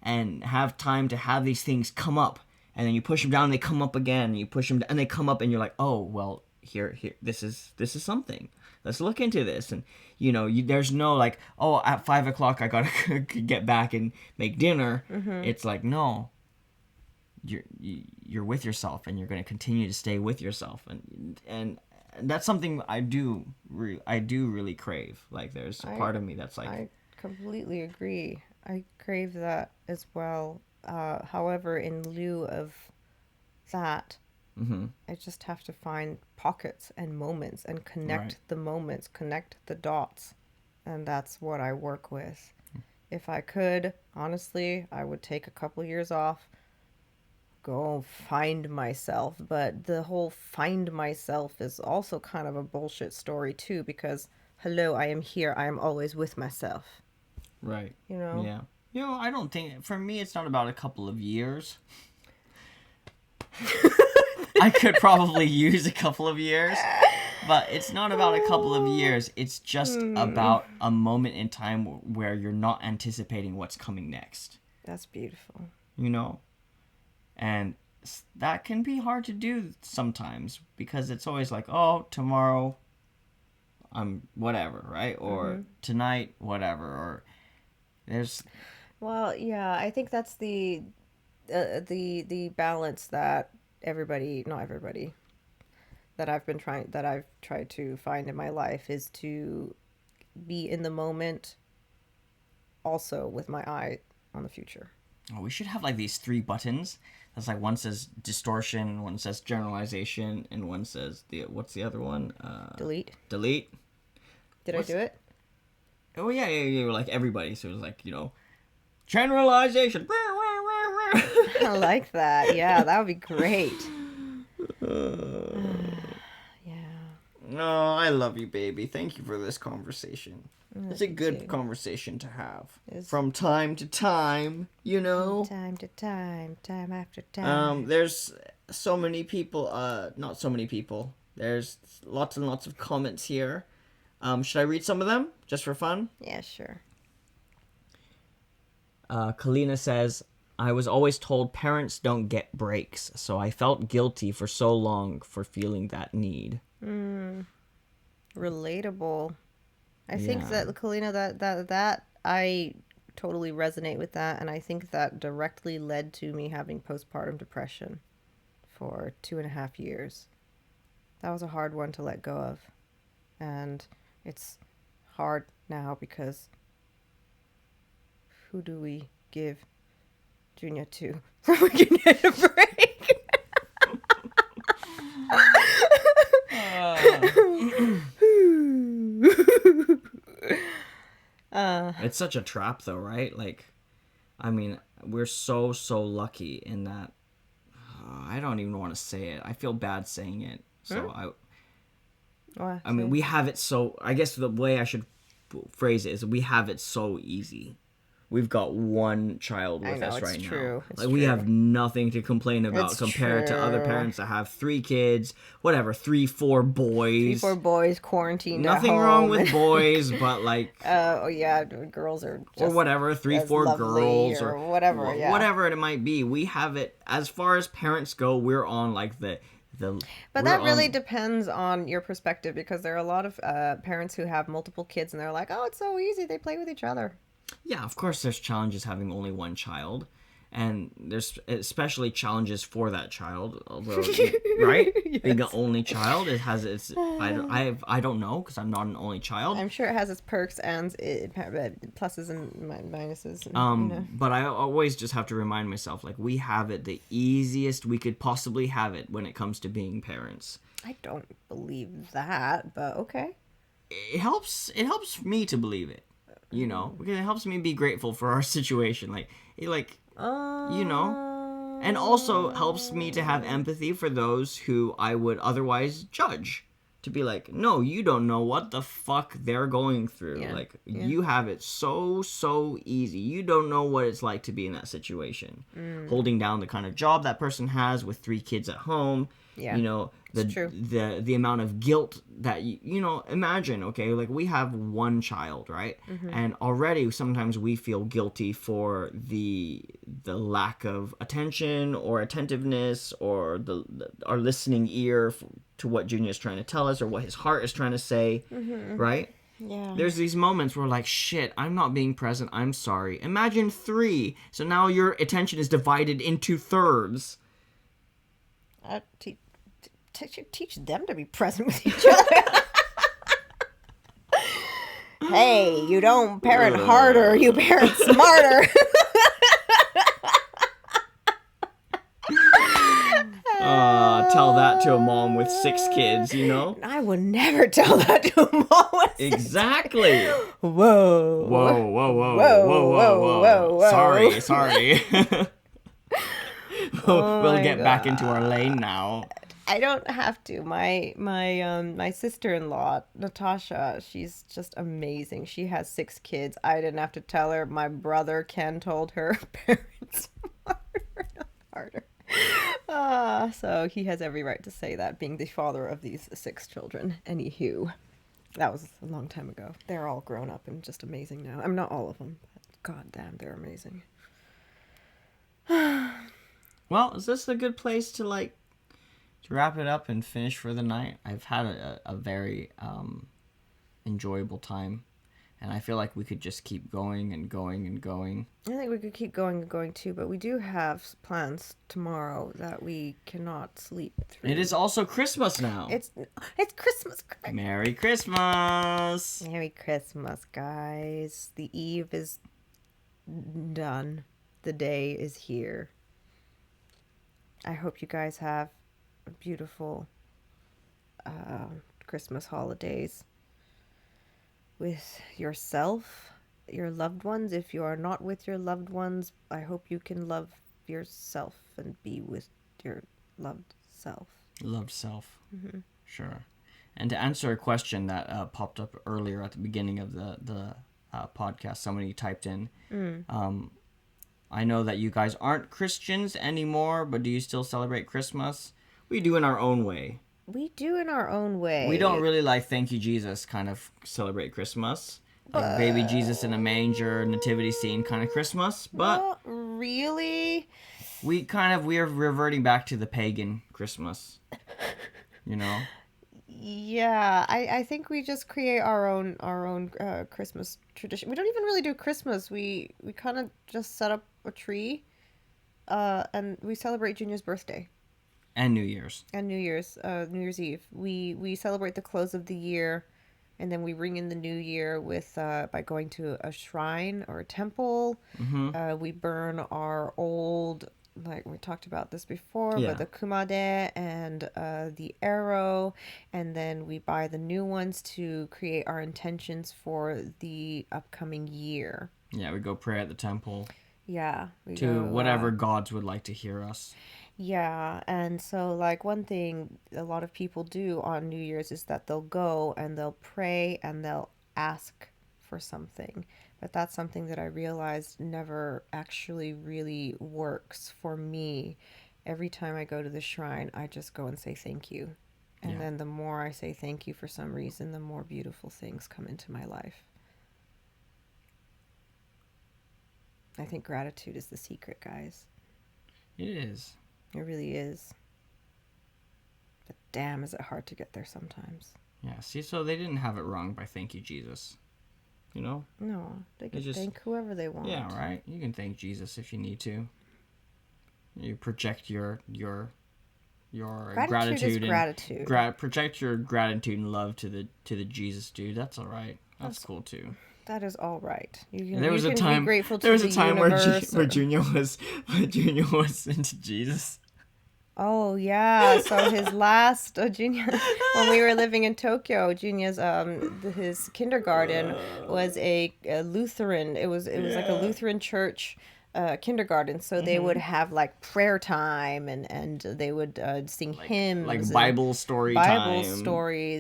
and have time to have these things come up, and then you push them down and they come up again, and you push them down and they come up, and you're like, oh well, here this is something, let's look into this. And there's no like, oh, at 5 o'clock I gotta get back and make dinner. It's like, no, you're with yourself, and you're going to continue to stay with yourself, and that's something I do really crave. Like, there's a part of me that's like, I completely agree. I crave that as well. However, in lieu of that, I just have to find pockets and moments and connect right, the moments, connect the dots. And that's what I work with. If I could, honestly, I would take a couple years off, go find myself. But the whole find myself is also kind of a bullshit story, too, because hello, I am here. I am always with myself. right, You know? yeah. I don't think for me it's not about a couple of years. I could probably use a couple of years, but it's not about a couple of years. It's just about a moment in time where you're not anticipating what's coming next. That's beautiful. And that can be hard to do sometimes because it's always like, oh, tomorrow I'm whatever, right? Or tonight whatever, or there's Well, yeah, I think that's the balance that not everybody, that I've tried to find in my life is to be in the moment, also with my eye on the future. oh, we should have like these 3 buttons. That's like one says distortion, one says generalization, and one says what's the other one? Delete. Delete. Did I do it? Oh yeah, like everybody. So it was like, generalization. I like that. Yeah, that would be great. Yeah. No, I love you, baby. Thank you for this conversation. It's a good conversation to have. From time to time, Time to time, time after time. There's so many people, not so many people. There's lots and lots of comments here. Should I read some of them, just for fun? Yeah, sure. Kalina says, I was always told parents don't get breaks, so I felt guilty for so long for feeling that need. Relatable. I think that, Kalina, that I totally resonate with that, and I think that directly led to me having postpartum depression for 2.5 years. That was a hard one to let go of, and it's hard now because who do we give Junior to so we can get a break? It's such a trap, though, right? Like, I mean, we're so lucky in that. I don't even want to say it. I feel bad saying it. So I mean, we have it so. I guess the way I should phrase it is, we have it so easy. We've got one child with us right now. Like, we have nothing to complain about compared to other parents that have 3 kids, whatever, 3, 4 boys. 3, 4 boys quarantined. Nothing wrong with boys, but like, oh yeah, girls are just or whatever, 3, 4 girls or whatever, yeah. Whatever it might be. We have it, as far as parents go, we're on like the. But that really depends on your perspective, because there are a lot of parents who have multiple kids and they're like, oh, it's so easy, they play with each other. Yeah, of course there's challenges having only one child, and there's especially challenges for that child, although right? Yes. Being an only child, it has its I don't know, because I'm not an only child. I'm sure it has its perks and pluses and minuses. But I always just have to remind myself, like, we have it the easiest we could possibly have it when it comes to being parents. I don't believe that, but okay. It helps me to believe it. Because it helps me be grateful for our situation. And also helps me to have empathy for those who I would otherwise judge. To be like, no, you don't know what the fuck they're going through. Yeah. You have it so easy. You don't know what it's like to be in that situation. Holding down the kind of job that person has with 3 kids at home. Yeah. The amount of guilt that imagine, okay, like, we have one child, right? And already sometimes we feel guilty for the lack of attention or attentiveness or our listening ear to what Junior's trying to tell us or what his heart is trying to say, right? Yeah. There's these moments where, like, shit, I'm not being present, I'm sorry. Imagine 3, so now your attention is divided into thirds. teach them to be present with each other. Hey, you don't parent harder, you parent smarter. Tell that to a mom with 6 kids, you know? I would never tell that to a mom with 6 Exactly. kids. Whoa. Whoa, whoa, whoa, Whoa, whoa, whoa, whoa, whoa. Sorry. We'll get back into our lane now. I don't have to. My sister-in-law, Natasha, she's just amazing. She has 6 kids. I didn't have to tell her. My brother Ken told her parents smarter, not harder. So he has every right to say that, being the father of these 6 children. Anywho, that was a long time ago. They're all grown up and just amazing now. I'm not all of them, but goddamn, they're amazing. Well, is this a good place to wrap it up and finish for the night? I've had a very enjoyable time, and I feel like we could just keep going and going and going. I think we could keep going and going too, but we do have plans tomorrow that we cannot sleep through. It is also Christmas now. It's Christmas. Merry Christmas. Merry Christmas, guys. The eve is done. The day is here. I hope you guys have a beautiful Christmas holidays with yourself, your loved ones. If you are not with your loved ones, I hope you can love yourself and be with your loved self. Loved self. Mm-hmm. Sure. And to answer a question that popped up earlier at the beginning of the podcast, somebody typed in, I know that you guys aren't Christians anymore, but do you still celebrate Christmas? We do in our own way. We do in our own way. We don't really Thank You Jesus kind of celebrate Christmas. Like baby Jesus in a manger, nativity scene kind of Christmas. But not really. We are reverting back to the pagan Christmas. You know? Yeah, I think we just create our own Christmas tradition. We don't even really do Christmas. We kind of just set up a tree, and we celebrate Junior's birthday. And New Year's. And New Year's Eve. We celebrate the close of the year, and then we ring in the new year with by going to a shrine or a temple. Mm-hmm. We burn our old, like we talked about this before, but the kumade and the arrow, and then we buy the new ones to create our intentions for the upcoming year. Yeah, we go pray at the temple. Yeah. To whatever gods would like to hear us. Yeah, and so one thing a lot of people do on New Year's is that they'll go and they'll pray and they'll ask for something. But that's something that I realized never actually really works for me. Every time I go to the shrine, I just go and say thank you. And then the more I say thank you for some reason, the more beautiful things come into my life. I think gratitude is the secret, guys. It is. It really is. But damn, is it hard to get there sometimes. Yeah, see, so they didn't have it wrong by thank you, Jesus. You know? No, they can thank whoever they want. Yeah, right? You can thank Jesus if you need to. You project your gratitude gratitude. Project your gratitude and love to the Jesus dude. That's all right. That's cool too. That is all right. There was a time where Junior was into Jesus. Oh yeah, so his last Junior, when we were living in Tokyo, Junior's his kindergarten was a Lutheran. It was like a Lutheran church kindergarten, so they would have prayer time and they would sing hymns, like Bible stories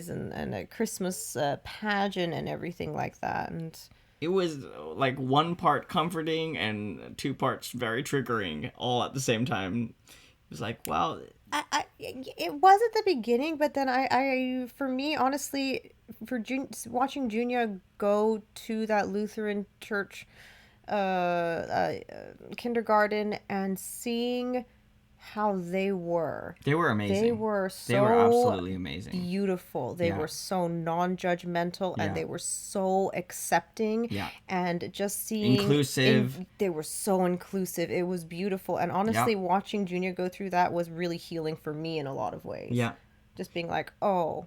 and a Christmas pageant and everything like that. And it was like 1 part comforting and 2 parts very triggering all at the same time. It was like, wow. It was at the beginning, but then I for me, honestly, watching Junior go to that Lutheran church kindergarten and seeing how they were amazing. They were absolutely amazing, beautiful. They were so non-judgmental and they were so accepting and just seeing inclusive. They were so inclusive. It was beautiful, and honestly watching Junior go through that was really healing for me in a lot of ways. just being like, oh.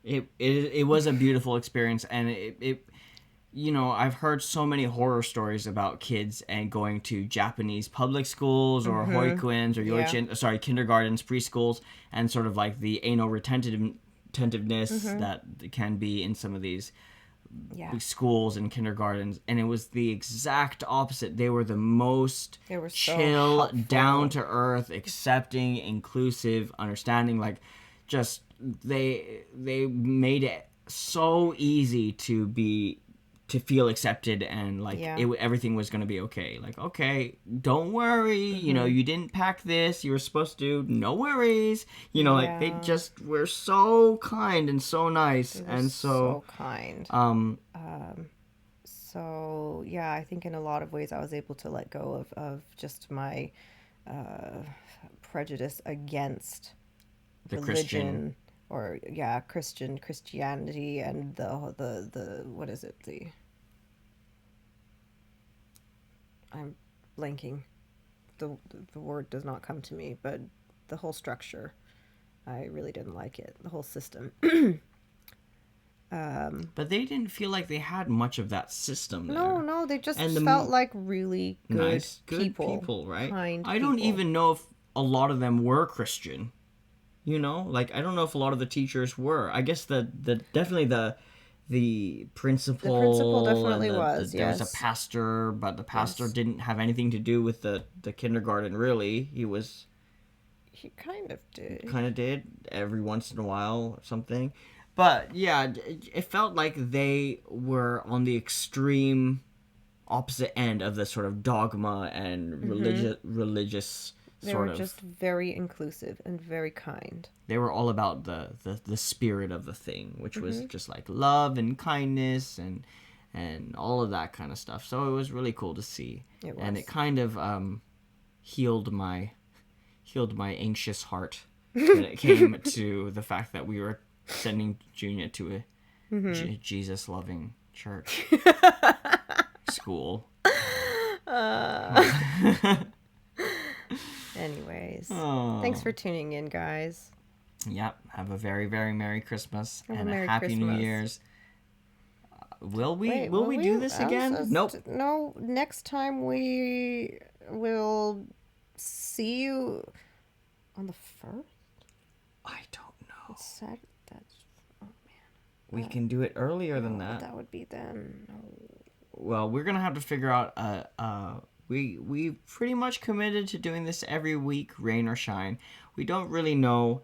It was a beautiful experience, and it you know, I've heard so many horror stories about kids and going to Japanese public schools or hoikuins or kindergartens, preschools, and sort of like the anal retentiveness that can be in some of these schools and kindergartens. And it was the exact opposite. They were the most chill, down to earth, accepting, inclusive, understanding. Like, just they made it so easy to feel accepted, and like everything was going to be okay. Like, okay, don't worry, you know, you didn't pack this, you were supposed to, no worries, you know, like they just were so kind and so nice. And so kind. So yeah, I think in a lot of ways I was able to let go of just my prejudice against the religion, or Christianity, and the what is it, I'm blanking, the word does not come to me, but the whole structure, I really didn't like it, the whole system. But they didn't feel like they had much of that system there. No, they just felt like really good people, right? I don't even know if a lot of them were Christian. You know, like, I don't know if a lot of the teachers were. I guess the principal. The principal definitely was. There was a pastor, but the pastor didn't have anything to do with the kindergarten. Really, he kind of did every once in a while or something. But yeah, it felt like they were on the extreme opposite end of the sort of dogma and religious. They were just very inclusive and very kind. They were all about the spirit of the thing, which was just like love and kindness and all of that kind of stuff. So it was really cool to see. It was. And it kind of healed my anxious heart when it came to the fact that we were sending Junior to a Jesus-loving church school. Anyways, thanks for tuning in, guys. Yep. Have a very, very Merry Christmas and a Happy New Year's. Will we do this again? Nope. No, next time we will see you on the 1st? I don't know. It's Saturday. Oh, man. We can do it earlier than that. That would be then. No. Well, we're going to have to figure out we pretty much committed to doing this every week, rain or shine. We don't really know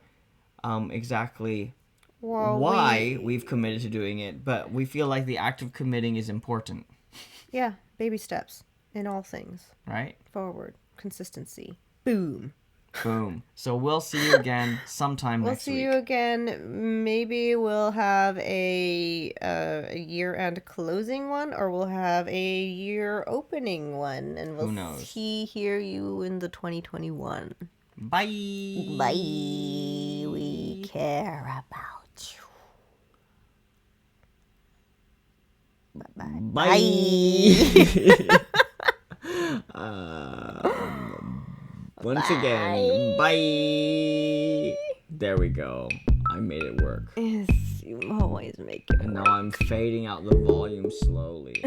exactly why we've committed to doing it, but we feel like the act of committing is important. Yeah, baby steps in all things. Right? Forward. Consistency. Boom. Boom. So we'll see you again sometime next week. We'll see you again. Maybe we'll have a year-end closing one, or we'll have a year opening one, and we'll hear you in the 2021. Bye. Bye. We care about you. Bye. Once again, bye. There we go. I made it work. Yes, you always make it And work. now I'm fading out the volume slowly.